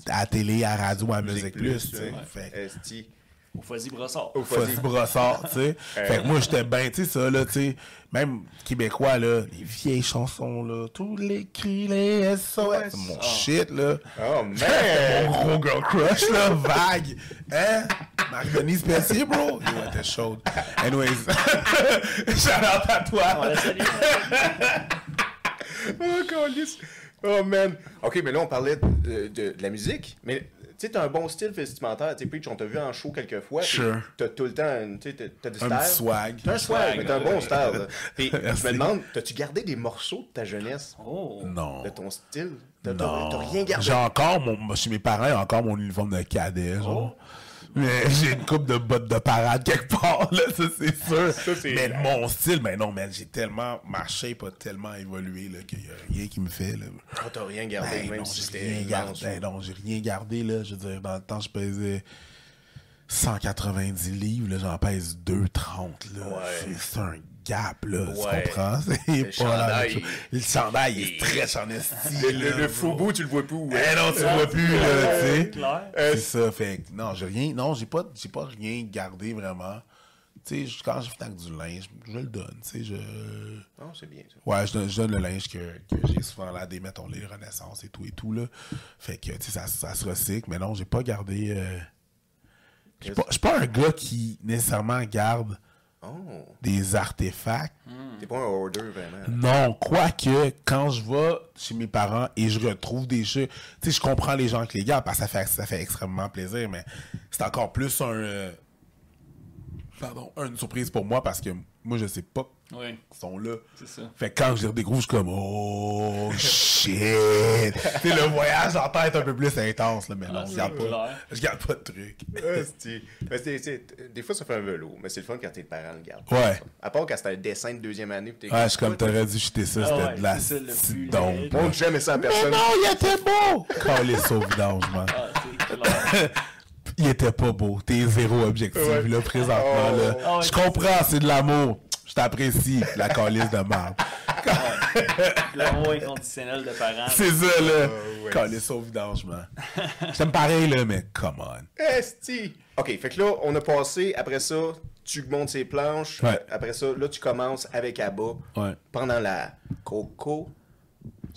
la télé, à la radio, à Musique Plus, tu sais. Fait que- Esti. Au Fuzzy Brossard. Fuzzy Brossard, tu sais. Fait que moi, j'étais ben, tu sais, ça, là, tu sais, même québécois, là, les vieilles chansons, là, tous les cris, les SOS, c'est mon shit, là. Oh, man! Mon gros girl crush, là, vague. Hein? Marc-Denis Pelletier, bro? Yo, elle était chaude. Anyways, shout-out à toi. On la salue. Oh, câlisse. Oh, man. OK, mais là, on parlait de la musique, mais... Tu sais, t'as un bon style vestimentaire. Tu sais, Preach, on t'a vu en show quelques fois. Sure. T'as tout le temps, tu sais, t'as du style. Un petit swag. T'as un swag, mais t'as un bon style. Là. Puis, je Merci. me demande, t'as-tu gardé des morceaux de ta jeunesse? Oh. Non. De ton style? T'as Non. rien gardé? J'ai encore chez mes parents, il y a encore mon uniforme de cadet, genre. Mais j'ai une coupe de bottes de parade quelque part, là, ça c'est sûr. Ça, c'est- Mais mon style, ben non, mais j'ai tellement, ma shape a tellement évolué, là, qu'il y a rien qui me fait, là. Oh, t'as rien gardé, Ben même non, si j'ai c'était rien immense. gardé. Ben non, j'ai rien gardé, là. Je veux dire, dans le temps, je pesais 190 livres, là, j'en pèse 230, là. Ouais. C'est un gap, là, Ouais. tu comprends? C'est Le pas la même chandail. chose. Le chandail, il est très en esti. Le faux bout, tu le vois plus. Ouais. Eh non, tu le vois plus, là, tu sais. Clair. C'est ça, fait que, non, j'ai pas rien gardé vraiment. Tu sais, quand je fais avec du linge, je le donne, tu sais, Non, c'est bien, ça. Ouais, je donne le linge que j'ai souvent là, des, mettons, les Renaissances et tout, là. Fait que, tu sais, ça se recycle, mais non, j'ai pas gardé... Je suis pas un gars qui, nécessairement, garde Oh, des artefacts. t'es pas un hoarder, vraiment. Non, quoique, quand je vais chez mes parents et je retrouve des choses... Tu sais, je comprends les gens qui les gardent parce que ça fait extrêmement plaisir, mais c'est encore plus une surprise pour moi parce que moi, je sais pas Oui, qu'ils sont là. c'est ça. Fait que quand je les redécouvre, je suis comme oh shit! Tu sais, le voyage en tête un peu plus intense, là, mais non, c'est je garde pas. clair. Je garde pas de trucs. Esti. Mais des fois, ça fait un velours, mais c'est le fun quand tes parents le gardent. Ouais. À part quand c'était un dessin de deuxième année. Puis t'es Ouais, je suis comme t'aurais dû jeter ça, c'était ouais, de la c'est ça, le petite plus dompe. laid. On ne jamais ça à Mais personne. non, il était beau! Quand les sauvedanges, man. Ah, c'est clair. Il était pas beau. T'es zéro objectif, Ouais. là, présentement, Oh. là. Ah ouais, Je comprends, c'est de l'amour. Je t'apprécie, la calice de merde. L'amour inconditionnel de parents. C'est ça, là. ouais. Calice au vidange, man. Je t'aime pareil, là, mais come on. Esti. OK, fait que là, on a passé, après ça, tu montes ses planches. Ouais. Après ça, là, tu commences avec Abba. Ouais. Pendant la Coco.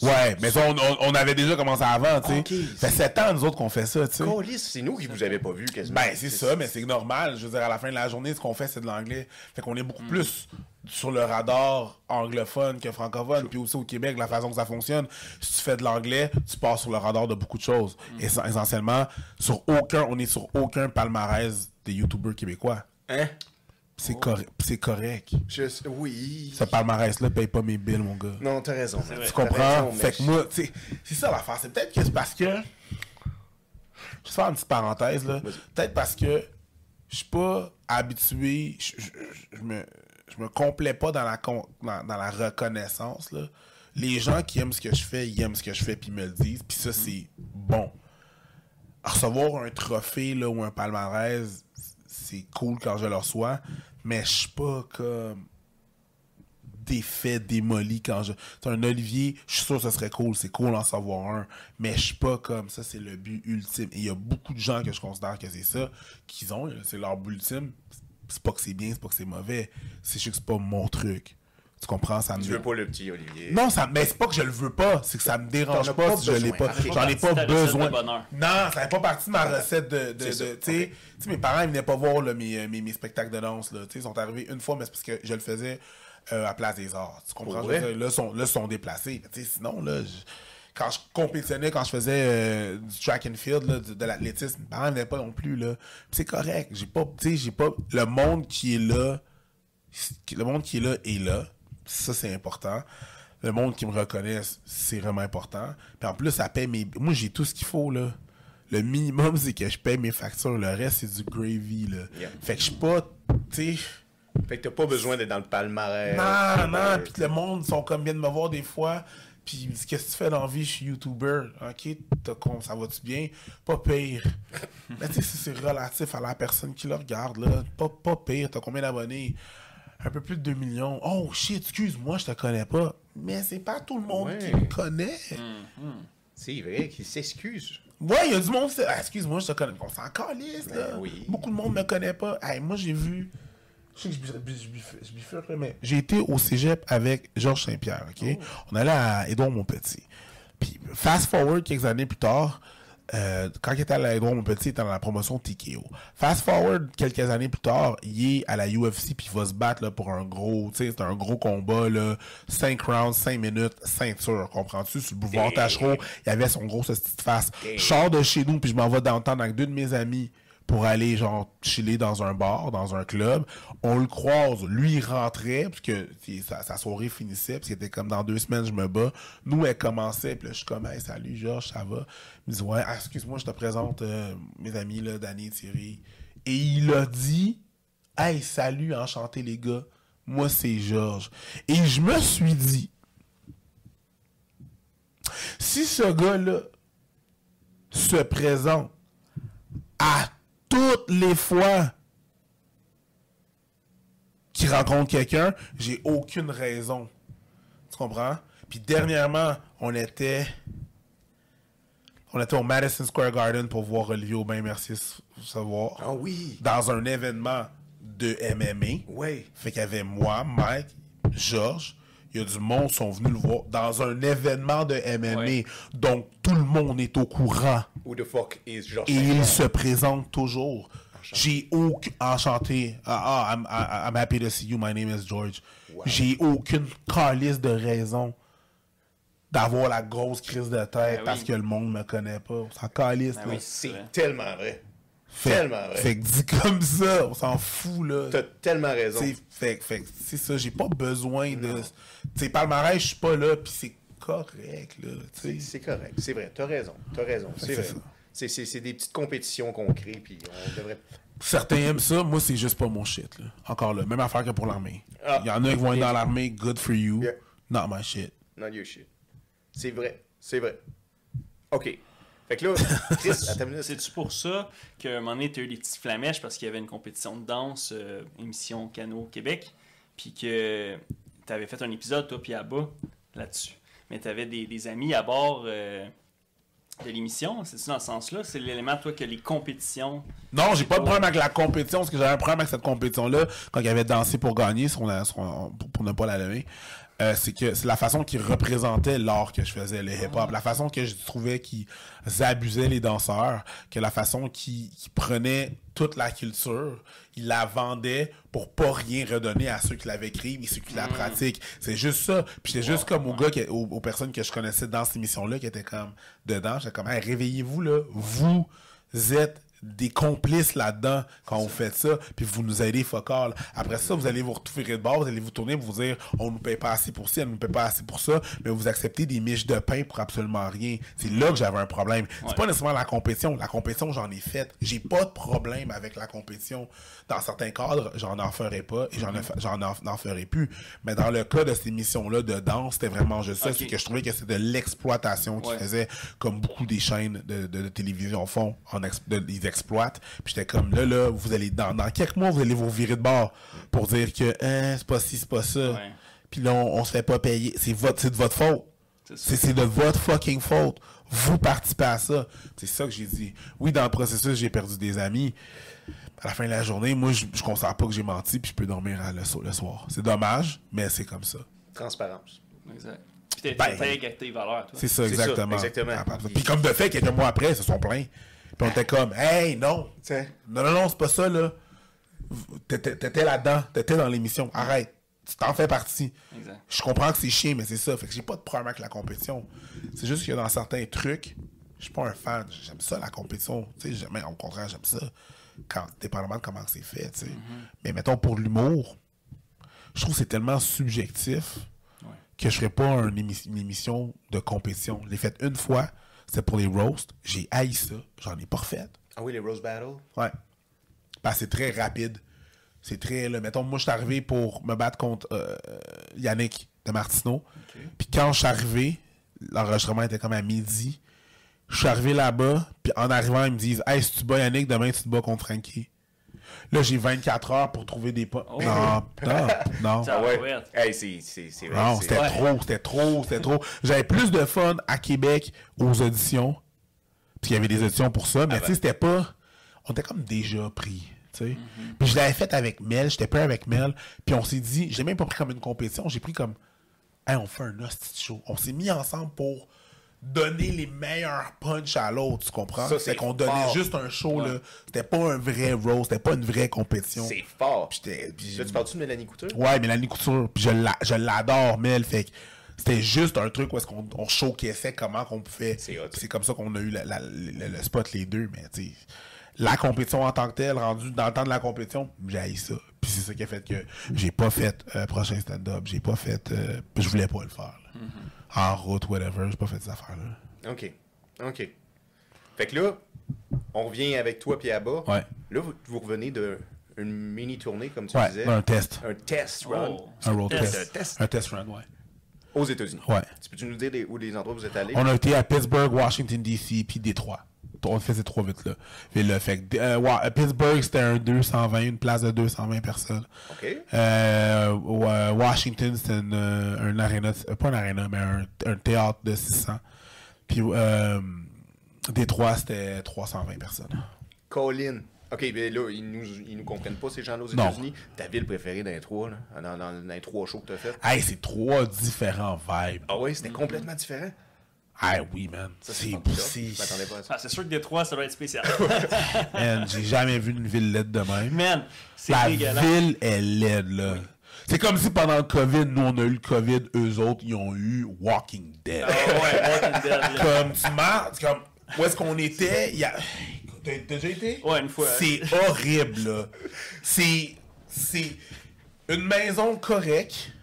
Ouais, mais ça, on avait déjà commencé avant, tu sais. Ok. Ça fait 7 ans, nous autres, qu'on fait ça, tu sais. Colis, c'est nous qui vous avez pas vu quasiment. Ben, c'est ça, mais c'est normal. Je veux dire, à la fin de la journée, ce qu'on fait, c'est de l'anglais. Fait qu'on est beaucoup plus sur le radar anglophone que francophone. Puis aussi au Québec, la façon que ça fonctionne, si tu fais de l'anglais, tu passes sur le radar de beaucoup de choses. Et essentiellement, on est sur aucun palmarès des YouTubers québécois. Hein? C'est correct. Oui. Ce palmarès-là paye pas mes billes, mon gars. Non, t'as raison. man. vrai. Tu T'as comprends? raison, mais Fait que moi, tu sais, c'est ça l'affaire. C'est peut-être que c'est parce que. Je vais faire une petite parenthèse, là. Peut-être parce que je suis pas habitué. Je me complais pas dans la reconnaissance, là. Les gens qui aiment ce que je fais, ils aiment ce que je fais, puis ils me le disent. Puis ça, c'est bon. Recevoir un trophée, là, ou un palmarès, c'est cool quand je le reçois, mais je suis pas comme défait, démoli quand je... C'est un Olivier, je suis sûr que ce serait cool, c'est cool d'en savoir un, mais je suis pas comme ça, c'est le but ultime. Et il y a beaucoup de gens que je considère que c'est ça qu'ils ont, c'est leur but ultime. C'est pas que c'est bien, c'est pas que c'est mauvais, c'est juste que c'est pas mon truc. Tu comprends? Ça me Tu veux pas le petit Olivier. Non, mais c'est pas que je le veux pas, c'est que ça me dérange T'en as pas pas si je l'ai besoin. pas. Ok. J'en ai pas Ta recette besoin. de bonheur. Non, ça n'est pas partie de ma recette de C'est ça, tu sais, mes parents ils venaient pas voir là, mes spectacles de danse là, tu sais, ils sont arrivés une fois mais c'est parce que je le faisais à Place des Arts. Tu comprends? Pour Je veux vrai? dire, là ils sont déplacés. Tu sais, sinon là quand je compétitionnais, quand je faisais du track and field, là, de l'athlétisme, mes parents venaient pas non plus là. Puis c'est correct, j'ai pas le monde qui est là est là. Ça c'est important. Le monde qui me reconnaisse, c'est vraiment important. Puis en plus, ça paie mes... Moi, j'ai tout ce qu'il faut, là. Le minimum, c'est que je paye mes factures. Le reste, c'est du gravy, là. Yeah. Fait que je suis pas... Tu sais... Fait que t'as pas besoin d'être dans le palmarès. Non. Puis le monde sont comme bien de me voir des fois. Puis qu'est-ce que tu fais dans la vie? Je suis YouTuber. OK, ça va-tu bien? Pas pire. Mais tu sais, c'est relatif à la personne qui le regarde, là. Pas pire. T'as combien d'abonnés? Un peu plus de 2 millions. Oh shit, excuse-moi, je te connais pas. Mais c'est pas tout le monde qui me connaît. C'est vrai qu'il s'excuse. Ouais, il y a du monde qui dit excuse-moi, je te connais. On s'en calisse, là. Ben oui. Beaucoup de monde me connaît pas. Hey, moi, j'ai vu. Je sais que je bifurque, mais j'ai été au cégep avec Georges Saint-Pierre, OK? Oh. On allait à Édouard-Montpetit. Puis, fast forward quelques années plus tard, quand il était à Édouard-Montpetit, il était dans la promotion TKO. Fast forward quelques années plus tard, il est à la UFC puis il va se battre là, pour un gros, tu sais, c'est un gros combat, là, 5 rounds, 5 minutes, ceinture, comprends-tu? Sur le boulevard Tachereau, il avait son gros petite face. Je sors de chez nous puis je m'en vais downtown avec 2 de mes amis pour aller, genre, chiller dans un bar, dans un club. On le croise. Lui, il rentrait, parce que sa soirée finissait, parce qu'il était comme dans 2 semaines, je me bats. Nous, elle commençait, puis là, je suis comme, hey, salut, Georges, ça va? Il me dit, ouais, excuse-moi, je te présente mes amis, là, Danny, Thierry. Et il a dit, hey, salut, enchanté, les gars. Moi, c'est Georges. Et je me suis dit, si ce gars-là se présente à toutes les fois qu'il rencontre quelqu'un, j'ai aucune raison. Tu comprends? Puis dernièrement, on était au Madison Square Garden pour voir Olivier Aubin, merci de savoir. Ah oui. Dans un événement de MMA. Ouais. Fait qu'il y avait moi, Mike, Georges, il y a du monde qui sont venus le voir dans un événement de MMA. Ouais. Donc, tout le monde est au courant. Who the fuck is Georges Et Saint-Pierre? il se présente toujours. J'ai aucun... Enchanté. I'm happy to see you. My name is George. Wow. J'ai aucune calice de raison d'avoir la grosse crise de tête Ben oui. parce que le monde me connaît pas. On s'en calisse. Ben là. oui. C'est Ouais. tellement vrai. Fait, tellement vrai. fait que dit comme ça, on s'en fout, là. T'as tellement raison. Fait que c'est ça, j'ai pas besoin de... Tu sais, palmarès, je suis pas là, pis c'est correct, là, tu sais. C'est correct. C'est vrai. T'as raison. C'est C'est vrai. ça. C'est des petites compétitions qu'on crée, puis on devrait... Certains aiment ça, moi, c'est juste pas mon shit, là. Encore là, même affaire que pour l'armée. Ah. Il y en a qui vont être dans l'armée, good for you, Yeah. not my shit. Not your shit. C'est vrai. C'est vrai. OK. Fait que là, Chris, à ta minute. C'est-tu pour ça qu'à un moment donné, tu as eu des petites flamèches parce qu'il y avait une compétition de danse, émission Cano Québec, puis que tu avais fait un épisode, toi, puis Abba, là-dessus. Mais tu avais des amis à bord de l'émission, c'est-tu dans ce sens-là? C'est l'élément, toi, que les compétitions... Non, j'ai pas de problème avec la compétition, parce que j'avais un problème avec cette compétition-là, quand il avait dansé pour gagner, pour ne pas la lever. C'est que c'est la façon qu'ils représentaient l'art que je faisais, le hip-hop, la façon que je trouvais qu'ils abusaient les danseurs, que la façon qu'ils prenaient toute la culture, ils la vendaient pour pas rien redonner à ceux qui l'avaient créée et ceux qui la pratiquent. C'est juste ça. Puis c'est juste comme aux personnes que je connaissais dans cette émission-là qui étaient comme dedans, j'étais comme hey, réveillez-vous là, vous êtes des complices là-dedans quand vous faites ça, puis vous nous aidez focal. Après ça, vous allez vous retrouver de bord, vous allez vous tourner pour vous dire on nous paye pas assez pour ci, on nous paye pas assez pour ça, mais vous acceptez des miches de pain pour absolument rien. C'est là que j'avais un problème. C'est pas nécessairement la compétition. La compétition, j'en ai fait. J'ai pas de problème avec la compétition. Dans certains cadres, j'en en ferai pas et j'en en ferai plus. Mais dans le cas de cette émission-là de danse, c'était vraiment juste ça. Okay. C'est que je trouvais que c'était de l'exploitation qu'ils faisaient, comme beaucoup des chaînes de télévision font. Ils exploitent. Puis j'étais comme là, vous allez dans quelques mois, vous allez vous virer de bord pour dire que c'est pas ci, c'est pas ça. Ouais. puis là, on se fait pas payer. C'est de votre faute. C'est de votre fucking faute. Vous participez à ça. C'est ça que j'ai dit. Oui, dans le processus, j'ai perdu des amis. À la fin de la journée, moi, je considère pas que j'ai menti puis je peux dormir le soir. C'est dommage, mais c'est comme ça. Transparence. Exact. Puis t'es avec tes valeurs, toi. C'est ça, exactement. Exactement. Puis comme de fait, quelques mois après, ils se sont plaints. Puis on était comme, hey, non. Non, c'est pas ça, là. T'étais là-dedans. T'étais dans l'émission. Arrête. Tu t'en fais partie. Exact. Je comprends que c'est chiant, mais c'est ça. Fait que j'ai pas de problème avec la compétition. C'est juste que dans certains trucs, je suis pas un fan. J'aime ça, la compétition. Tu sais, jamais, au contraire, j'aime ça. Dépendamment de comment c'est fait, tu sais. Mais mettons, pour l'humour, je trouve que c'est tellement subjectif que je ferais pas une émission de compétition. Je l'ai faite une fois, c'était pour les roasts. J'ai haï ça. J'en ai pas refait. Ah oui, les roast battles? Ouais. Parce que c'est très rapide. C'est très... Là, mettons, moi, je suis arrivé pour me battre contre Yannick de Martineau. Puis quand je suis arrivé, l'enregistrement était comme à midi. Je suis arrivé là-bas, puis en arrivant, ils me disent « Hey, si tu bats Yannick, demain, tu te bats contre Frankie. » Là, j'ai 24 heures pour trouver des pas. Oh. Non. Ça ouais. Hey, c'est vrai. Non, c'était trop. J'avais plus de fun à Québec aux auditions. Puis il y avait des auditions pour ça, mais tu sais, c'était pas... On était comme déjà pris, tu sais. Puis je l'avais fait avec Mel, j'étais pas avec Mel, puis on s'est dit... J'ai même pas pris comme une compétition, j'ai pris comme... Hey, on fait un hostie show. On s'est mis ensemble pour... donner les meilleurs punchs à l'autre, tu comprends? C'est qu'on donnait juste un show, là. C'était pas un vrai roast, c'était pas une vraie compétition. C'est fort. Puis là, tu parles-tu de Mélanie Couture? Ouais, Mélanie Couture. Puis je l'adore, Mel. Fait que c'était juste un truc où est-ce qu'on showcassait comment qu'on pouvait. C'est comme ça qu'on a eu le spot les deux, mais tu sais. La compétition en tant que telle, rendue dans le temps de la compétition, j'ai haï ça. Puis c'est ça qui a fait que j'ai pas fait prochain stand-up. J'ai pas fait... je voulais pas le faire, là. En route, whatever, j'ai pas fait ces affaires-là. OK. Fait que là, on revient avec toi puis Abba. Ouais. Là, vous revenez d'une mini-tournée, comme tu disais. Un test. Un test run. Un road test. test. Un test run, ouais. Aux États-Unis. Ouais. Peux-tu nous dire où les endroits où vous êtes allés? On a été à Pittsburgh, Washington, D.C., puis Détroit. On faisait trop vite, là. Et là, fait que, Pittsburgh, c'était une place de 220 personnes. OK. Washington, c'était un aréna, pas un aréna, mais un théâtre de 600. Puis Détroit, c'était 320 personnes. Colin. OK, mais là, ils nous comprennent pas, ces gens-là, aux États-Unis. Ta ville préférée dans les trois, là, dans les trois shows que t'as fait? Hey, c'est trois différents vibes. Ah oui, c'était complètement différent? Ah oui, man. Je m'attendais pas à ça. Ah, c'est sûr que Détroit, ça doit être spécial. Man, j'ai jamais vu une ville laide de même. Man, c'est La dégueulasse. ville est laide, là. Oui. C'est comme si pendant le COVID, nous, on a eu le COVID, eux autres, ils ont eu Walking Dead. Ah ouais, Walking Dead. Là. Comme tu marches, comme où est-ce qu'on était, il y a... T'as déjà été? Ouais, une fois. C'est horrible, là. C'est une maison correcte.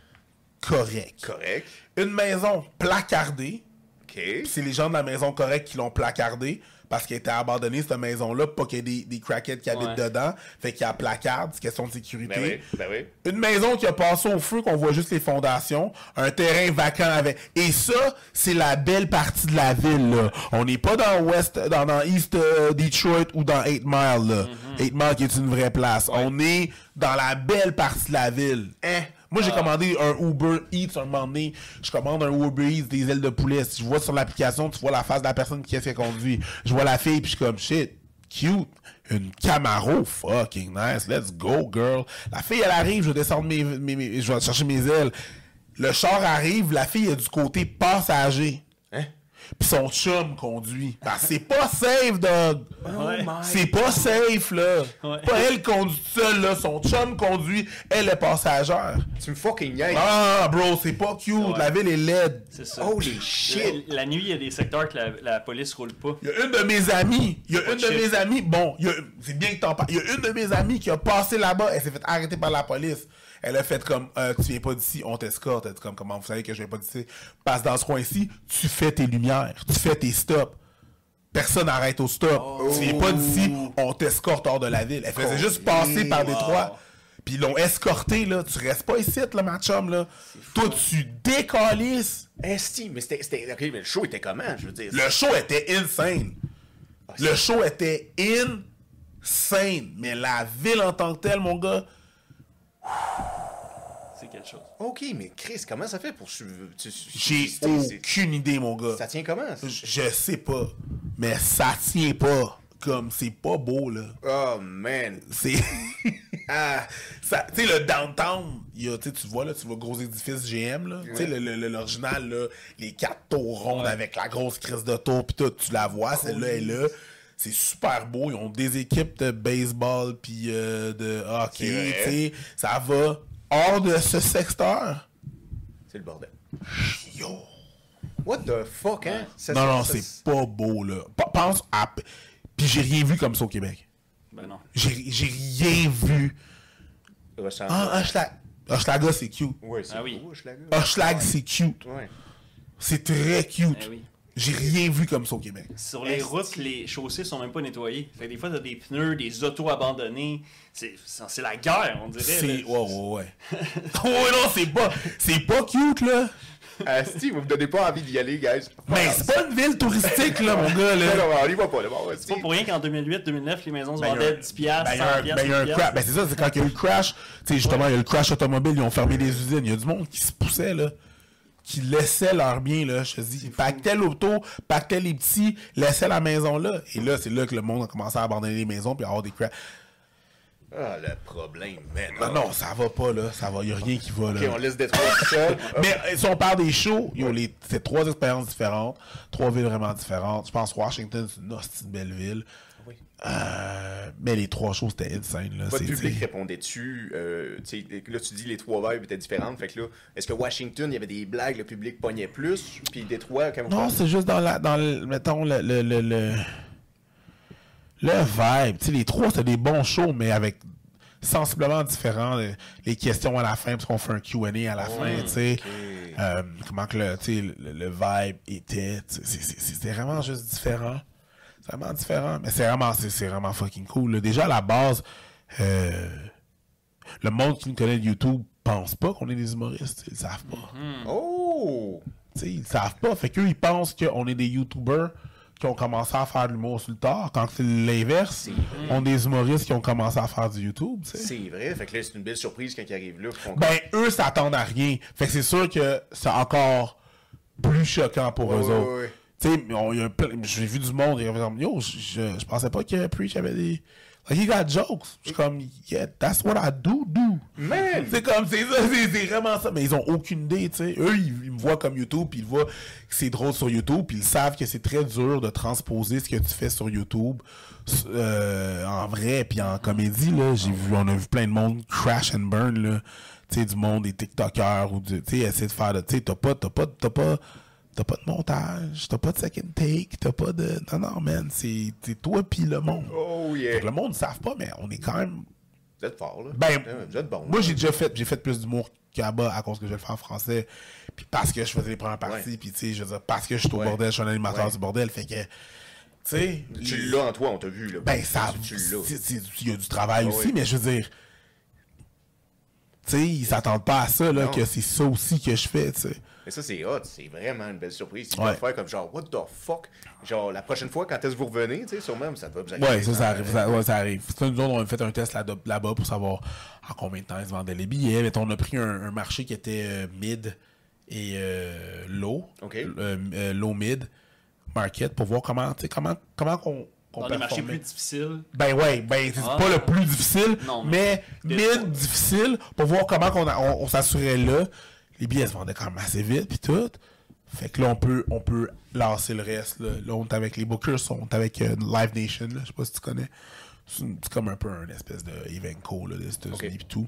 Une maison placardée. OK. C'est les gens de la maison correcte qui l'ont placardée parce qu'elle était abandonnée, cette maison-là, pas qu'il y ait des crackheads qui habitent dedans. Fait qu'il y a placarde, c'est question de sécurité. Ben oui. Une maison qui a passé au feu, qu'on voit juste les fondations. Un terrain vacant avec... Et ça, c'est la belle partie de la ville, là. On n'est pas dans East Detroit ou dans 8 Mile, là. 8 Mile qui est une vraie place. Ouais. On est dans la belle partie de la ville. Moi, j'ai commandé un Uber Eats un moment donné. Je commande un Uber Eats des ailes de poulet. Si je vois sur l'application, tu vois la face de la personne qui a conduit. Je vois la fille, puis je suis comme, shit, cute. Une Camaro, fucking nice. Let's go, girl. La fille, elle arrive, je vais descendre je vais chercher mes ailes. Le char arrive, la fille est du côté passager. Pis son chum conduit. Ben, c'est pas safe, dog. C'est pas safe, là. Ouais. Pas elle conduit seule, là. Son chum conduit. Elle est passagère. Tu me fucking niaises. Ah, bro, c'est pas cute. Ouais. La ville est laide. C'est ça. Holy shit. La nuit, il y a des secteurs que la police roule pas. Il y a une de mes amies. Bon, c'est bien que t'en parles. Il y a une de mes amies qui a passé là-bas. Elle s'est fait arrêter par la police. Elle a fait comme, tu viens pas d'ici, on t'escorte. Elle dit comme, comment vous savez que je viens pas d'ici? Passe dans ce coin-ci, tu fais tes lumières, tu fais tes stops. Personne n'arrête au stop. Tu viens pas d'ici, on t'escorte hors de la ville. Elle faisait juste passer par Détroit. Puis ils l'ont escorté, là. Tu restes pas ici, là, ma chum, là. Toi, tu décalisses. Esti, mais c'était... OK, mais le show était comment, je veux dire? Le show était insane. Le show était insane. Mais la ville en tant que telle, mon gars... C'est quelque quelque chose. OK, mais Chris, comment ça fait pour... J'ai aucune idée, mon gars. Ça tient comment? Je sais pas. Mais ça tient pas. Comme, c'est pas beau, là. Oh, man. C'est... ah, ça, tu sais, le downtown, tu vois, là, tu vois gros édifice GM, là. Tu sais, l'original, là, les 4 tours rondes avec la grosse crise de tour, pis tout, tu la vois, celle-là est là. C'est super beau. Ils ont des équipes de baseball pis de hockey, tu sais. Ça va hors de ce secteur. C'est le bordel. Yo! What the fuck, hein? Non, c'est pas beau, là. Pense à... Puis j'ai rien vu comme ça au Québec. Ben non. J'ai rien vu. Hochelaga, c'est cute. Ouais, c'est oui. Hochelaga, c'est cute. Ouais. C'est très cute. Eh oui. J'ai rien vu comme ça au Québec. Sur les routes, les chaussées sont même pas nettoyées. Fait que des fois, t'as des pneus, des autos abandonnés. C'est la guerre, on dirait. C'est... Ouais. Ouais, non, c'est pas cute, là. Steve, vous me donnez pas envie d'y aller, guys. Mais c'est pas une ville touristique, là, mon gars, là. Non, on y va pas, là. Bon, C'est pas pour rien qu'en 2008-2009, les maisons se Ben, vendaient 10 piastres, 100 il y a un crash. Ben, c'est ça, c'est quand il y a eu le crash. Tu sais, justement, il y a eu le crash automobile, ils ont fermé des usines. Il y a du monde qui se poussait, là. Qui laissaient leurs biens, là. Je te dis, pactaient l'auto, pactaient les petits, laissaient la maison là. Et là, c'est là que le monde a commencé à abandonner les maisons puis à avoir des crashs. Ah, le problème, man. Non, ça va pas, là. Ça va, y a rien qui va, là. OK, on laisse Détroit tout seul. Mais si on parle des shows, c'est 3 expériences différentes, 3 villes vraiment différentes. Je pense Washington, c'est une hostie de belle ville. Oui. Mais les 3 shows, c'était insane, là. Votre public répondait-tu? Là, tu dis les 3 vibes étaient différentes. Fait que là, est-ce que Washington, il y avait des blagues, le public pognait plus? Puis Détroit, quand Non, c'est juste mettons, le vibe. Tu sais, les 3, c'était des bons shows, mais avec sensiblement différents. Les questions à la fin, parce qu'on fait un Q&A à la fin, tu sais. Okay. Comment que le vibe était. C'était vraiment juste différent. C'est vraiment différent. Mais c'est vraiment fucking cool, là. Déjà, à la base, le monde qui nous connaît de YouTube pense pas qu'on est des humoristes. Ils le savent pas. Oh! T'sais, ils le savent pas. Fait qu'eux, ils pensent qu'on est des YouTubers qui ont commencé à faire de l'humour sur le tard, quand c'est l'inverse, on est des humoristes qui ont commencé à faire du YouTube, t'sais. C'est vrai, fait que là, c'est une belle surprise quand ils arrivent là. Ben, eux s'attendent à rien. Fait que c'est sûr que c'est encore plus choquant pour eux autres. Tu sais, j'ai vu du monde, ils avaient dit, yo, je pensais pas que Preach avait des... Like, he got jokes. Je suis comme, yeah, that's what I do. Man! C'est comme, c'est ça, c'est vraiment ça. Mais ils ont aucune idée, tu sais. Eux, ils me voient comme YouTube, puis ils voient que c'est drôle sur YouTube, puis ils savent que c'est très dur de transposer ce que tu fais sur YouTube en vrai, puis en comédie, là. On a vu plein de monde crash and burn, là. Tu sais, du monde, des TikTokers, ou tu sais, essayer de faire de, tu sais, t'as pas de montage, t'as pas de second take, t'as pas de... Non, man, c'est toi pis le monde. Oh, yeah. Fait que le monde ne savent pas, mais on est quand même... Vous êtes fort, là. Ben, vous êtes bon. Moi, j'ai fait plus d'humour qu'à-bas à cause que je le fais en français, puis parce que je faisais les premières parties, puis tu sais, je veux dire, parce que je suis au bordel, je suis un animateur du bordel, fait que... Tu sais... Tu l'as en toi, on t'a vu, là. Ben, ça... Il y a du travail aussi, mais je veux dire... Tu sais, ils s'attendent pas à ça, là, que c'est ça aussi que je fais, tu sais. Mais ça, c'est hot. C'est vraiment une belle surprise. Ils peuvent faire comme genre, what the fuck? Genre, la prochaine fois, quand est-ce que vous revenez, tu sais, sûrement, ça va vous arriver. Ouais, ça arrive. Ça arrive. Nous autres, on a fait un test là-bas pour savoir en combien de temps ils se vendaient les billets. Mais on a pris un marché qui était mid et low. OK. Low mid market pour voir comment qu'on dans les marchés plus difficiles. Ben ouais, c'est pas le plus difficile, mais mid difficile pour voir comment on s'assurait là. Les billets se vendaient quand même assez vite, puis tout. Fait que là, on peut lancer le reste. Là, on est avec les bookers, on est avec Live Nation, là, je sais pas si tu connais. C'est comme un peu une espèce de Evenco là, des États-Unis et tout.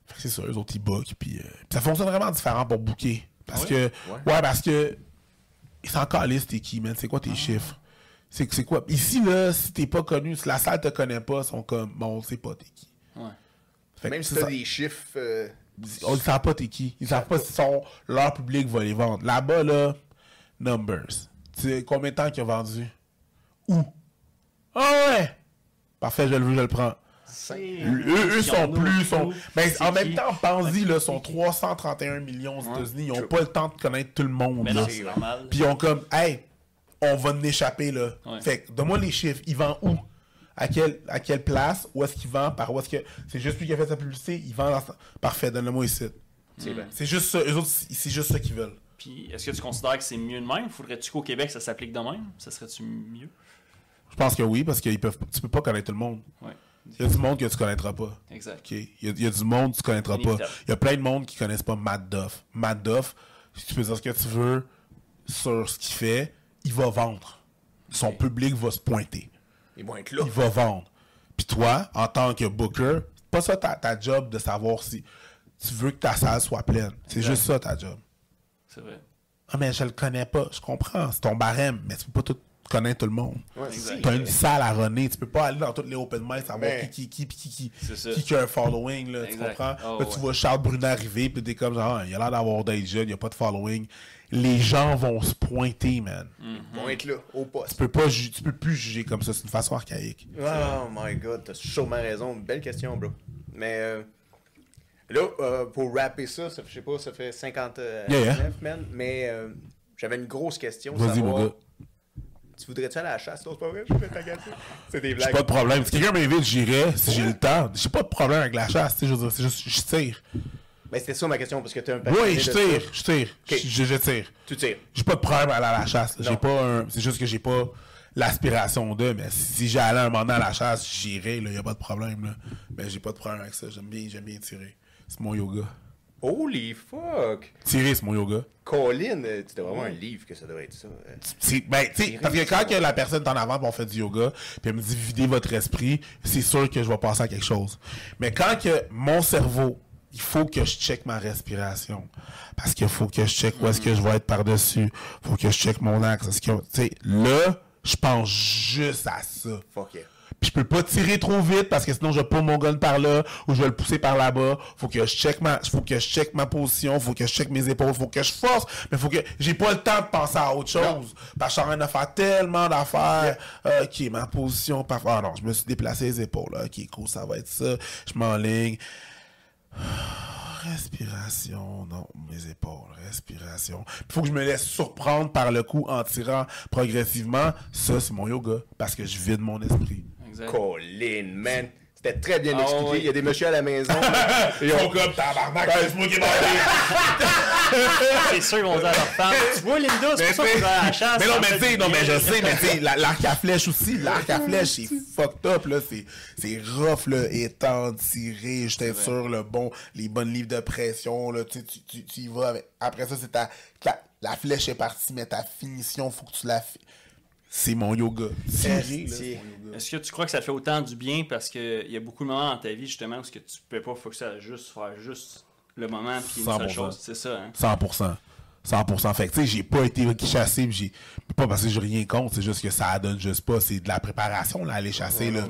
Fait que c'est ça, eux autres, ils bookent. Puis ça fonctionne vraiment différent pour booker. Parce que, parce que c'est encore liste, t'es qui, man? C'est quoi tes chiffres? C'est quoi? Ici, là, si t'es pas connu, si la salle te connaît pas, ils sont comme, bon, on sait pas t'es qui. Ouais. Fait même si t'as des chiffres... On ne sait pas t'es qui. Ils savent pas si leur public va les vendre. Là-bas, là, numbers. Tu sais, combien de temps qu'ils ont vendu? Où? Ah ouais! Parfait, je le veux, je le prends. Eux sont plus... Ben, en même temps, pense-y, là, sont 331 millions aux États-Unis. Ils n'ont pas le temps de connaître tout le monde. Mais non, c'est normal. Puis ils ont comme, hey, on va en échapper, là. Ouais. Fait que, donne-moi les chiffres. Ils vendent où? À quelle place? Où est-ce qu'il vend? Par où est-ce que... C'est juste lui qui a fait sa publicité. Il vend dans... Parfait, donne-le-moi ici. C'est juste ça, eux autres, c'est juste ça qu'ils veulent. Puis, est-ce que tu considères que c'est mieux de même? Faudrait-tu qu'au Québec, ça s'applique de même? Ça serait-tu mieux? Je pense que oui, parce que tu peux pas connaître tout le monde. Ouais. Il y a du monde que tu connaîtras pas. Exact. OK? Il y a du monde que tu connaîtras pas. Inévitable. Il y a plein de monde qui connaissent pas Matt Duff. Matt Duff, si tu peux dire ce que tu veux sur ce qu'il fait, il va vendre. Son public va se pointer. Ils vont être là. Il va vendre. Puis toi, en tant que booker, c'est pas ça ta job de savoir si tu veux que ta salle soit pleine. C'est Exact. juste ça ta job. C'est vrai. Ah, mais je le connais pas. Je comprends. C'est ton barème, mais tu peux pas tout connaître tout le monde. Ouais, Exact. T'as une salle à runner. Tu peux pas aller dans toutes les open mic savoir Mais- C'est ça. qui a un following. Là, tu Exact. comprends? Oh, là, tu ouais. vois Charles Brunet arriver, puis t'es comme genre, il a l'air d'avoir des jeunes, il n'y a pas de following. Les gens vont se pointer, man. Ils vont être là, au poste. Tu peux plus juger comme ça. C'est une façon archaïque. Oh my god, t'as sûrement raison. Belle question, bro. Mais là, pour rapper ça, je sais pas, ça fait 59, Yeah. man. Mais j'avais une grosse question. Vas-y, savoir, mon gars. Tu voudrais-tu aller à la chasse? Non, c'est pas vrai, je vais t'agacer. C'est des J'ai blagues. pas de problème. Si quelqu'un m'invite, j'irai si j'ai le temps. J'ai pas de problème avec la chasse. Tu sais, je veux dire, c'est juste, je tire. Ben, c'était ça ma question, parce que t'es un passionné Oui, de je ça. tire. Je tire. Ok. Je tire. Tu tires. J'ai pas de problème à aller à la chasse. là. Non. J'ai pas c'est juste que j'ai pas l'aspiration de, mais si j'allais un moment donné à la chasse, j'irais, là, y a pas de problème, là. Mais j'ai pas de problème avec ça. J'aime bien tirer. C'est mon yoga. Holy fuck! Tirer, c'est mon yoga. Colin, tu devrais avoir un livre que ça devrait être ça. Ben, tu sais, parce que quand que la personne est en avant, puis on fait du yoga, puis elle me dit videz votre esprit, c'est sûr que je vais passer à quelque chose. Mais quand que mon cerveau, il faut que je check ma respiration. Parce qu'il faut que je check où est-ce que je vais être par-dessus. Faut que je check mon axe. Tu sais, là, je pense juste à ça. Fuck yeah. Puis je peux pas tirer trop vite parce que sinon je vais pas mon gun par là ou je vais le pousser par là-bas. Faut que je check ma position, faut que je check mes épaules, faut que je force, mais faut que j'ai pas le temps de penser à autre chose. Parce que je suis en train de faire tellement d'affaires. OK, ma position par ah non, je me suis déplacé les épaules. OK, cool, ça va être ça. Je m'enligne. Respiration, non, mes épaules, respiration. Il faut que je me laisse surprendre par le coup en tirant progressivement. Ça, c'est mon yoga, parce que je vide mon esprit. Exact. Colin, man. C'était très bien Ah, expliqué. ouais. Il y a des messieurs à la maison. Ils sont comme tabarnak, c'est moi qui m'en C'est sûr qu'on dit à leur femme. Tu vois, Linda, c'est pour ça qu'on va à la chasse. Mais non, en mais fait, tu sais, non, mais je bien. sais, mais tu sais, l'arc à flèche aussi, l'arc à flèche, c'est fucked up, là, c'est rough, là, étendre, tirer, j'étais sur les bonnes livres de pression, là, tu y vas avec, après ça, c'est la flèche est partie, mais ta finition, faut que tu la c'est mon yoga. Tirer, là, c'est mon yoga. Est-ce que tu crois que ça fait autant du bien parce qu'il y a beaucoup de moments dans ta vie, justement, où ce que tu peux pas focuser à faire juste le moment puis une seule 100%. chose? C'est ça, hein? 100%. 100%. Fait que, tu sais, j'ai pas été chassé, pis pas parce que j'ai rien contre, c'est juste que ça donne juste pas. C'est de la préparation, là, aller chasser, là.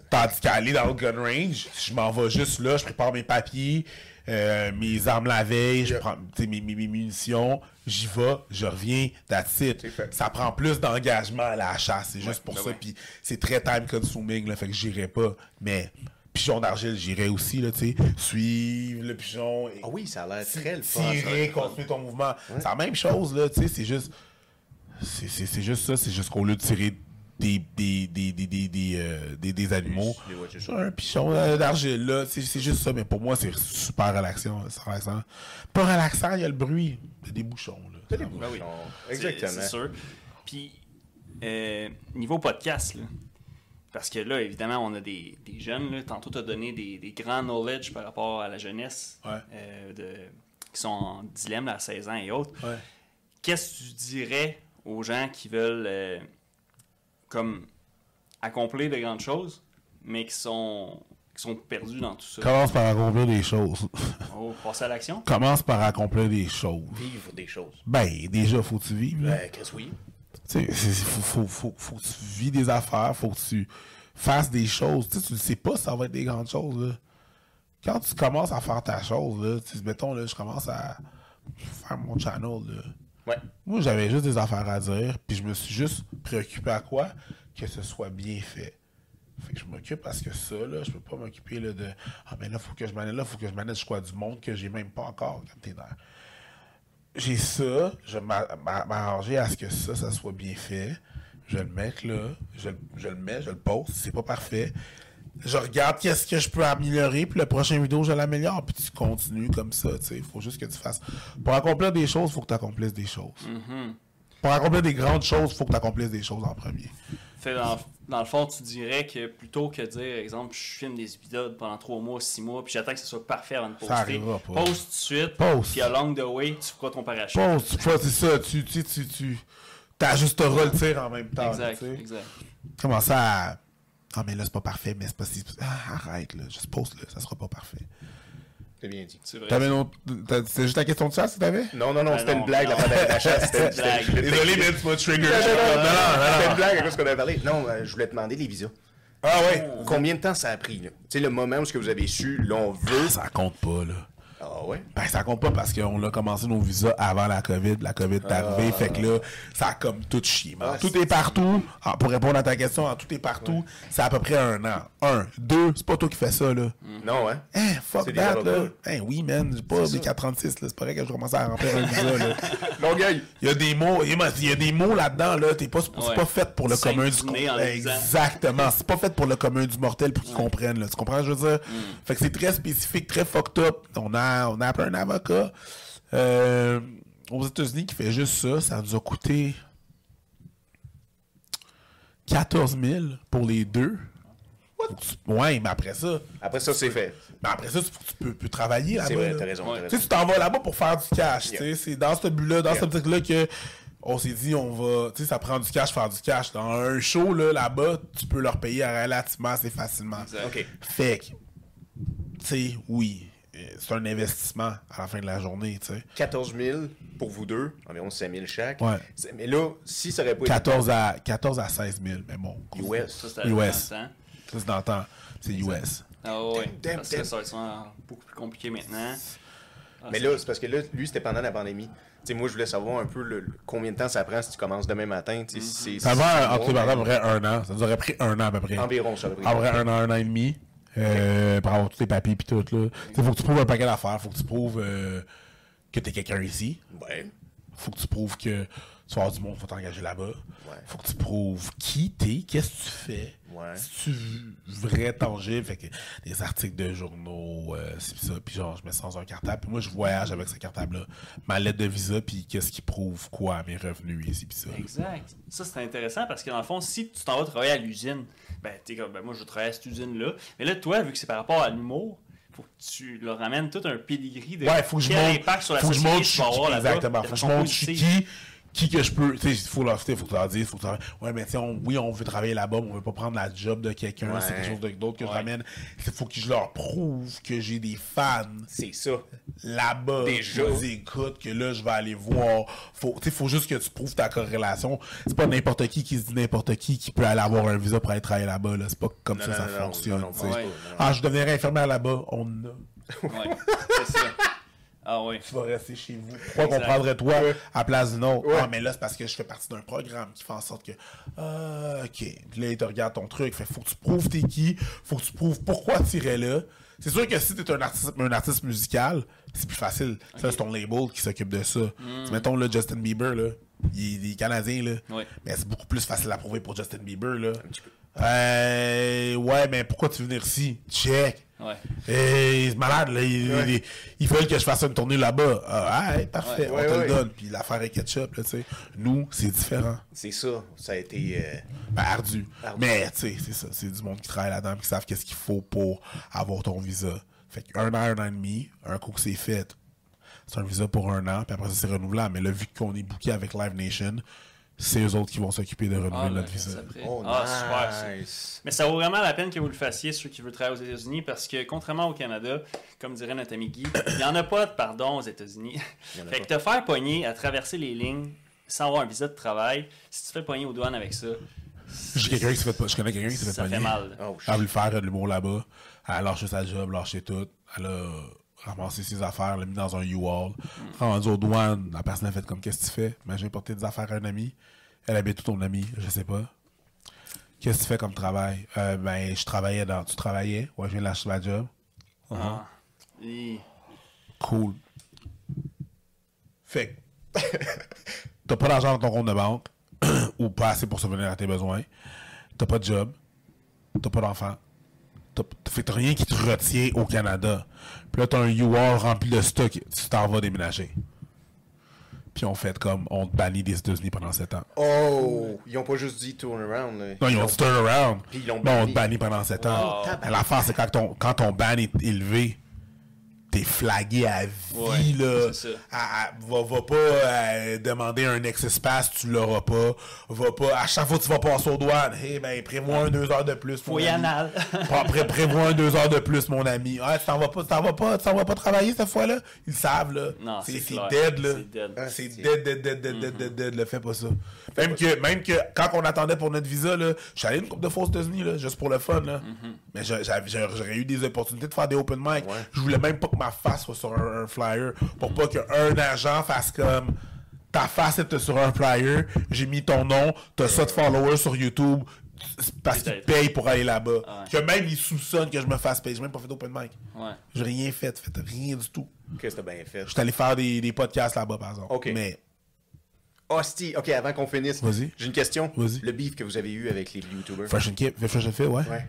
Tandis qu'aller dans le gun range, je m'en vais juste là, je prépare mes papiers, mes armes la veille, je prends, tu sais, mes munitions, j'y vais, je reviens, that's it. Ça prend plus d'engagement à la chasse, c'est juste pour ça, puis c'est très time consuming, là, fait que j'irai pas. Mais, pigeon d'argile, j'irai aussi, là, tu sais, suivre le pigeon. Ah oui, ça a l'air très le fun. Tirer, continuer ton mouvement. C'est la même chose, là, tu sais, c'est juste. C'est juste ça, c'est juste qu'au lieu de tirer des animaux, un pigeon d'argile, là, c'est juste ça, mais pour moi, c'est super relaxant. C'est relaxant. Pas relaxant, il y a le bruit. Il y a des bouchons, là. T'as des Ben oui. bouchons. Exactement. C'est sûr. Puis, niveau podcast, là, parce que là, évidemment, on a des jeunes. Là, tantôt, tu as donné des grands knowledge par rapport à la jeunesse qui sont en dilemme à 16 ans et autres. Ouais. Qu'est-ce que tu dirais aux gens qui veulent comme accomplir de grandes choses, mais qui sont perdus dans tout ça? Commence par accomplir des choses. Oh, passer à l'action? Commence par accomplir des choses. Vivre des choses. Ben, déjà, faut que tu vives, là. Qu'est-ce que oui? Tu sais, faut que tu vis des affaires, faut que tu fasses des choses. Tu sais, tu ne sais pas si ça va être des grandes choses, là. Quand tu commences à faire ta chose, là, tu sais, mettons, là, je commence à faire mon channel, là. Ouais. Moi, j'avais juste des affaires à dire, puis je me suis juste préoccupé à quoi? Que ce soit bien fait. Fait que je m'occupe parce que ça, là, je peux pas m'occuper là, de ah, mais là, faut que je manage quoi du monde que j'ai même pas encore comme t'es dans. J'ai ça, je vais m'arranger à ce que ça soit bien fait. Je vais le mettre là, je le mets, je le pose, c'est pas parfait. je regarde qu'est-ce que je peux améliorer, puis la prochaine vidéo, je l'améliore, puis tu continues comme ça, tu sais. Il faut juste que tu fasses. Pour accomplir des choses, il faut que tu accomplisses des choses. Pour accomplir des grandes choses, il faut que tu accomplisses des choses en premier. Fait dans le fond, tu dirais que plutôt que de dire, exemple, je filme des épisodes pendant 3 mois, 6 mois, puis j'attends que ce soit parfait avant de poster. Ça arrivera pas. Pose tout de suite, Pose. puis along the way, tu feras ton parachute. Pose, tu fais, c'est ça, tu t'ajusteras le tir en même temps. Exact, tu sais. exact. Comment ça à... Ah, mais là, c'est pas parfait, mais c'est pas si... Ah, arrête, là, juste poste, là, ça sera pas parfait. C'est bien dit. C'est vrai. T'avais une autre... C'est juste la question de ça, si t'avais? Non, Ben c'était non, une blague, non. la pandémie d'achat. C'était une blague. Désolé, mais tu m'as trigger. C'était une blague à cause qu'on avait parlé. Non, je voulais te demander les visas. Ah ouais? Combien de temps ça a pris, là? Tu sais, le moment où ce que vous avez su, là, on veut... Ça compte pas, là. Ah ouais? Ben, ça compte pas parce qu'on a commencé nos visas avant la COVID. La COVID est arrivée, fait que là, ça a comme tout chié. Man. Ah, Tout est partout. Ah, pour répondre à ta question, tout est partout. C'est à peu près 1 an. 1. 2, c'est pas toi qui fais ça, là. Non, hein? Hein, fuck C'est des that, avocats. là. Hein, oui, man, j'ai pas des 436, là. C'est pas vrai que je commence à remplir un visa, là. Longueuil! Il y a des mots, il y a des mots là-dedans, là. C'est Ouais. pas fait pour le Cinq commun du dîners en lisant. Exactement. C'est pas fait pour le commun du mortel pour qu'ils comprennent, là. Tu comprends ce que je veux dire? Fait que c'est très spécifique, très fucked up. On a appelé un avocat aux États-Unis qui fait juste ça. Ça nous a coûté 14 000 pour les deux. Ouais, mais après ça. Après ça, c'est fait. Mais après ça, tu peux travailler là-bas. C'est vrai, là. t'as raison, Ouais. t'as Tu sais, raison. tu t'en vas là-bas pour faire du cash. Yeah. tu sais. C'est dans ce but-là, dans Yeah. cette optique-là que on s'est dit, on va. Tu sais, ça prend du cash, faire du cash. Dans un show, là-bas, tu peux leur payer relativement assez facilement. Exact. OK. Fait que, tu sais, oui, c'est un investissement à la fin de la journée, tu sais. 14 000 pour vous deux, environ 5 000 chaque. Ouais. Mais là, si ça aurait pas été... 14 à 16 000, mais bon. US. Ça, c'était US. dans le temps. Ça, c'est dans le temps. C'est US. Ah ouais. Damn, Parce que damn. ça va être beaucoup plus compliqué maintenant. Ah, Mais là, c'est parce que là, lui, c'était pendant la pandémie. Tu sais, moi, je voulais savoir un peu combien de temps ça prend si tu commences demain matin. Tu sais, si c'est Ça va à 6 mois, peu près 1 an. Ça nous aurait pris 1 an à peu près. Environ, ça aurait pris. À peu près 1 an et demi. Pour avoir tous tes papiers pis tout, là. Tu sais, faut que tu prouves un paquet d'affaires. Faut que tu prouves que t'es quelqu'un ici. Ouais. Faut que tu prouves que tu vas avoir du monde, faut t'engager là-bas. Ouais. Faut que tu prouves qui t'es, qu'est-ce que tu fais. Ouais. Si tu vrai tangible, fait que des articles de journaux, c'est ça, puis genre je mets ça dans un cartable, puis moi je voyage avec ce cartable-là, ma lettre de visa, puis qu'est-ce qui prouve quoi, mes revenus ici, puis ça. Exact. Ça, c'est intéressant parce que dans le fond, si tu t'en vas travailler à l'usine, ben, t'es comme, ben, moi, je veux travailler à cette usine-là. Mais là, toi, vu que c'est par rapport à l'humour, faut que tu leur ramènes tout un pedigree de Ouais, faut que je quel montre, impact sur la faut que je société montre tu vas avoir là-bas. exactement, de faut que je façon montre je suis positive. qui que je peux, tu sais, faut leur faut que tu leur dises, faut que tu leur... ouais, mais tu sais, oui, on veut travailler là-bas, mais on veut pas prendre la job de quelqu'un, Ouais. c'est quelque chose d'autre que je Ouais. ramène. Il faut que je leur prouve que j'ai des fans C'est ça. là-bas. Déjà. Je dis, écoute, que là, je vais aller voir. Faut juste que tu prouves ta corrélation. C'est pas n'importe qui se dit n'importe qui peut aller avoir un visa pour aller travailler là-bas, là. C'est pas comme Non, ça, non, ça non, fonctionne, non, non, tu sais. non, Ouais. non. Ah, je deviendrai infirmière là-bas, on en a. Ouais, c'est ça. Ah oui. Tu vas rester chez vous. Pourquoi qu'on Exact. prendrait toi à place d'une autre? Ouais. Ah, mais là, c'est parce que je fais partie d'un programme qui fait en sorte que. OK. Puis là, il te regarde ton truc. Fait faut que tu prouves t'es qui. Faut que tu prouves pourquoi tu irais là. C'est sûr que si t'es un artiste musical, c'est plus facile. Ça, c'est ton label qui s'occupe de ça. Mettons, là, Justin Bieber, là. Il est Canadien, là. Ouais. Mais c'est beaucoup plus facile à prouver pour Justin Bieber, là. petit peu. Ouais, mais pourquoi tu veux venir ici? Check. Ouais. Et c'est malade, là. Il fallait que je fasse une tournée là-bas. Ah, ouais, parfait, Ouais, on te ouais. le donne. Puis l'affaire est ketchup, là, tu sais. Nous, c'est différent. C'est ça. Ça a été... Ben, ardu. Ardu. Mais, tu sais, c'est ça. C'est du monde qui travaille là-dedans, qui savent qu'est-ce qu'il faut pour avoir ton visa. Fait qu'un an et demi, un coup que c'est fait, c'est un visa pour 1 an, puis après ça, c'est renouvelable. Mais là, vu qu'on est booké avec Live Nation, c'est eux autres qui vont s'occuper de renouveler notre visa. Oh, Super, ça. nice. Mais ça vaut vraiment la peine que vous le fassiez, ceux qui veulent travailler aux États-Unis, parce que contrairement au Canada, comme dirait notre ami Guy, il n'y en a pas de pardon aux États-Unis. Il y en a Fait pas. que te faire pogner à traverser les lignes sans avoir un visa de travail, si tu te fais pogner aux douanes avec ça, Je connais quelqu'un qui s'est fait ça pogner. fait mal. Oh, Elle a voulu faire de l'humour là-bas. Elle a lâché sa job, lâché tout. Elle a ramassé ses affaires, l'a mis dans un U-Haul. Rendu aux douanes, la personne a fait comme qu'est-ce que tu fais? Ben, j'ai porté des affaires à un ami. Elle habite où ton ami? Je sais pas. Qu'est-ce que tu fais comme travail? Ben, je travaillais dans. Tu travaillais? Ouais, je viens de lâcher ma job. Ah. Et- Cool. Fait que t'as pas d'argent dans ton compte de banque ou pas assez pour subvenir à tes besoins. T'as pas de job. T'as pas d'enfant. T'as rien qui te retient au Canada. Puis là, t'as un UR rempli de stock, tu t'en vas déménager. Puis on fait comme, on te bannit des États-Unis pendant 7 ans. Oh! Ils ont pas juste dit turn around. Là. Non, ils ont dit turn around. Puis ils l'ont Mais on banni. te bannit pendant 7 ans. Oh. L'affaire, c'est quand ton ban est élevé, t'es flagué à vie, Ouais, là. c'est ça. Va pas demander un excess pass, tu l'auras pas. Va pas, à chaque fois que tu vas passer aux douanes, hey, ben, prévois 2 heures de plus, mon Fouille ami. anal. Prévois 2 heures de plus, mon ami. Ah, tu t'en vas pas travailler cette fois-là? Ils savent, là. Non, c'est clair. dead, là. C'est dead. C'est dead, là. Fais pas ça. Même que quand on attendait pour notre visa, là, je suis allé une couple de fois aux États-Unis, là, juste pour le fun, là. Mais j'aurais eu des opportunités de faire des open mic. Ouais. Je voulais même pas que ma face soit sur un flyer. Pour pas qu'un agent fasse comme ta face était sur un flyer, j'ai mis ton nom, t'as ça de followers sur YouTube parce qu'ils Peut-être. payent pour aller là-bas. Ouais. Que même ils soupçonnent que je me fasse payer. J'ai même pas fait d'open mic. Ouais. J'ai rien fait rien du tout. Qu'est-ce que t'as bien fait? Je suis allé faire des podcasts là-bas, par exemple. Ok. Mais Hostie, ok, avant qu'on finisse, Vas-y. j'ai une question. Vas-y. Le beef que vous avez eu avec les YouTubers. Fresh and Fit, ouais. Ouais.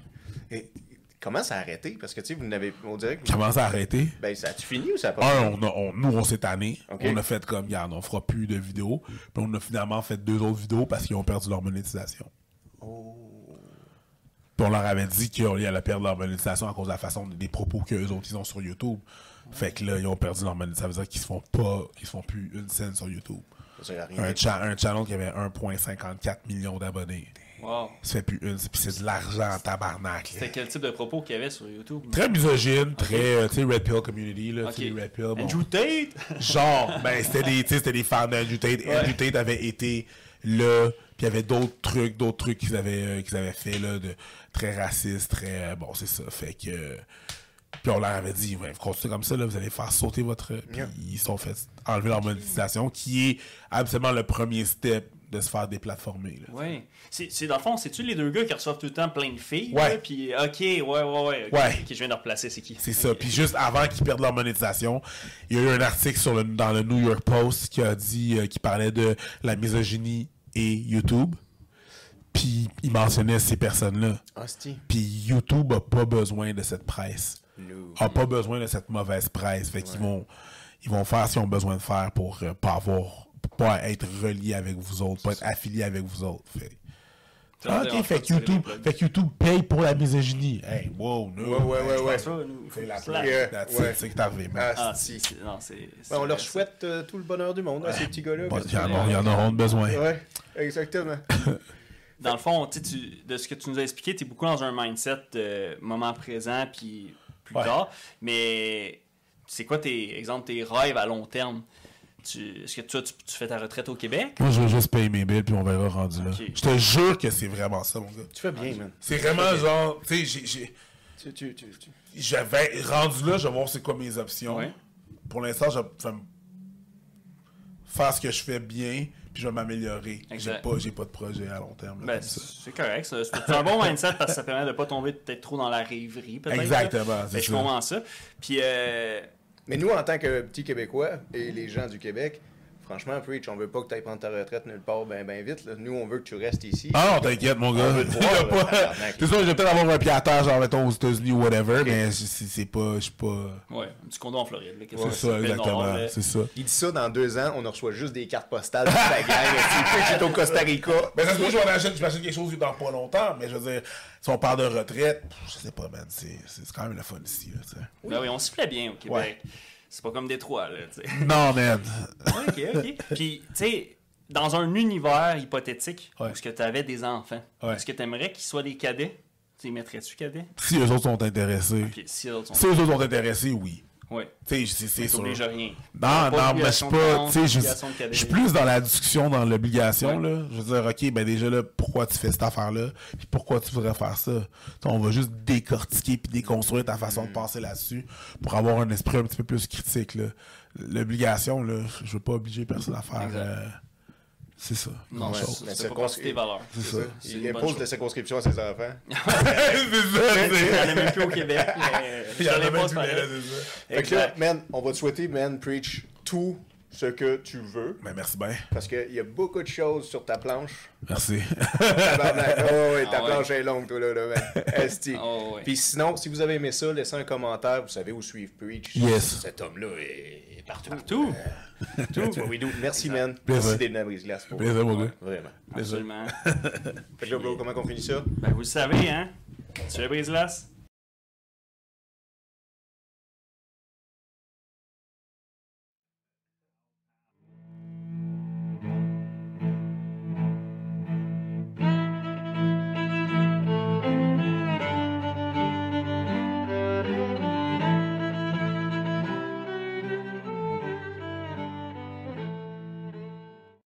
Et comment ça a arrêté? Parce que tu sais, vous n'avez. On dirait que. Comment ça a arrêté? Ben, ça a-tu fini ou ça a pas fini? Nous, on s'est tanné. Ok. On a fait comme, regarde, on fera plus de vidéos. Puis on a finalement fait 2 autres vidéos parce qu'ils ont perdu leur monétisation. Oh. Puis on leur avait dit qu'ils allaient perdre leur monétisation à cause de la façon des propos qu'eux autres ils ont sur YouTube. Fait que là, ils ont perdu leur monétisation. Ça veut dire qu'ils se font plus une scène sur YouTube. Ça veut dire rien. Un channel qui avait 1,54 millions d'abonnés. Wow. Ça fait plus une. Puis c'est de l'argent en tabarnak. là. C'était quel type de propos qu'il y avait sur YouTube? Très misogyne, très, tu sais, Red Pill Community, là, Ok. tu sais, les Red Pill. bon. Andrew Tate? Genre, ben, c'était des fans d'Andrew Tate. Ouais. Andrew Tate avait été là, puis il y avait d'autres trucs qu'ils avaient fait, là, de très racistes, très, bon, c'est ça, fait que, puis on leur avait dit, ouais, vous continuez comme ça, là, vous allez faire sauter votre, puis Yeah. ils se sont fait enlever leur monétisation, qui est absolument le premier step de se faire déplatformer, là. Oui. C'est dans le fond, c'est-tu les deux gars qui reçoivent tout le temps plein de filles? Ouais. Là, puis, ok, ouais. Ok, Ouais. je viens de replacer, c'est qui? C'est ça. Ok. Puis juste avant qu'ils perdent leur monétisation, il y a eu un article dans le New York Post qui a dit, qui parlait de la misogynie et YouTube. Puis il mentionnait ces personnes-là. Hostie. Puis YouTube a pas besoin de cette presse. No. A pas besoin de cette mauvaise presse. Fait qu'ils vont faire ce qu'ils ont besoin de faire pour pas être reliés avec vous autres, pas être affiliés avec vous autres. Fait. Ça veut Ah, dire, ok, en fait que tirer YouTube, les plugs. fait que YouTube paye pour la misogynie. Hey, wow, no. Ouais. Ça, nous, C'est la slash. Yeah. That's Ouais. it, c'est que t'es arrivé, man. Ah, Hostie. non, c'est... Ben, on leur souhaite tout le bonheur du monde, à ces petits gars-là. Bon, Qu'est-ce que il y en auront besoin. tu veux? Ouais, exactement. Dans le fond, de ce que tu nous as expliqué, tu es beaucoup dans un mindset moment présent puis plus Ouais. tard. Mais c'est quoi tes rêves à long terme? Est-ce que toi, tu fais ta retraite au Québec? Moi, je veux juste payer mes billes, puis on verra rendu là. Ok. Je te jure que c'est vraiment ça, mon gars. Tu fais bien, man. C'est vraiment genre, tu sais, Tu- j'avais rendu là, je vais voir c'est quoi mes options. Ouais. Pour l'instant, je vais faire ce que je fais bien, puis je vais m'améliorer. Exact. J'ai pas de projet à long terme. là, Ben, comme ça. c'est correct. C'est un bon mindset parce que ça permet de pas tomber peut-être trop dans la rêverie. Peut-être, Exactement, là. c'est Ben, je ça. comprends ça. Puis, Mais nous, en tant que petits Québécois et les gens du Québec, franchement, Preach, on veut pas que tu ailles prendre ta retraite nulle part ben vite. Là. Nous, on veut que tu restes ici. Ah non, t'inquiète, mon gars. veut te Il voir, y a là, pas- tabarnak. C'est sûr, je vais peut-être avoir un pied à terre, genre, mettons, aux États-Unis ou whatever, mais c'est pas. Je suis pas. ouais, un petit condo en Floride. Là, qu'est-ce C'est que ça, s'appelle exactement. Nord, là? C'est ça. Il dit ça, dans 2 ans, on reçoit juste des cartes postales de la gang. Preach est au Costa Rica. Mais ça se peut que je m'achète quelque chose dans pas longtemps, mais je veux dire, si on parle de retraite, je sais pas, man, c'est quand même le fun ici, là, tu sais. Ben oui, on s'y plaît bien au Québec. Ouais. C'est pas comme Détroit, là, tu sais. Non, man. OK. Puis, tu sais, dans un univers hypothétique Ouais. où tu avais des enfants, Ouais. est-ce que tu aimerais qu'ils soient des cadets? Tu les mettrais-tu cadets? Si eux autres sont intéressés. OK, si eux autres sont... Si eux autres sont intéressés, oui. Ouais. Tu sais, c'est Ça sûr. t'oblige à rien. Non, Pas non, mais je d'obligation suis de pas. danse, Tu sais, d'obligation de cadet. je suis plus dans la discussion, dans l'obligation, Ouais. là. Je veux dire, OK, ben déjà là, pourquoi tu fais cette affaire-là? Puis pourquoi tu voudrais faire ça? T'sais, on va juste décortiquer puis déconstruire ta façon de penser là-dessus pour avoir un esprit un petit peu plus critique, là. L'obligation, là, je veux pas obliger personne à faire. Exact. C'est ça. Non, Ouais, c'est mais pas partie de tes valeurs. C'est ça. C'est Il une bonne impose chose. la circonscription à ses enfants. c'est ça, Il y en a même plus au Québec, mais Il je y en te a même l'impose plus, pareil. mais là, c'est ça. Fait que là, Exact. man, on va te souhaiter, man, Preach, tout ce que tu veux. Ben, merci bien. Parce qu'il y a beaucoup de choses sur ta planche. Merci. Tabarnak. Oh, ouais, ta Ah ouais. planche est longue, toi, là, man. Esti. Oh, ouais. Puis sinon, si vous avez aimé ça, laissez un commentaire. Vous savez où suivre Preach. Yes. Cet homme-là est partout. Tout. Merci, man. Plaisir. Merci d'être dans la brise-glace. pour- Plaisir, mon gars. Vraiment. Absolument. Fait que là, bro, comment on finit ça? Ben, vous le savez, hein? Tu le brise-glace?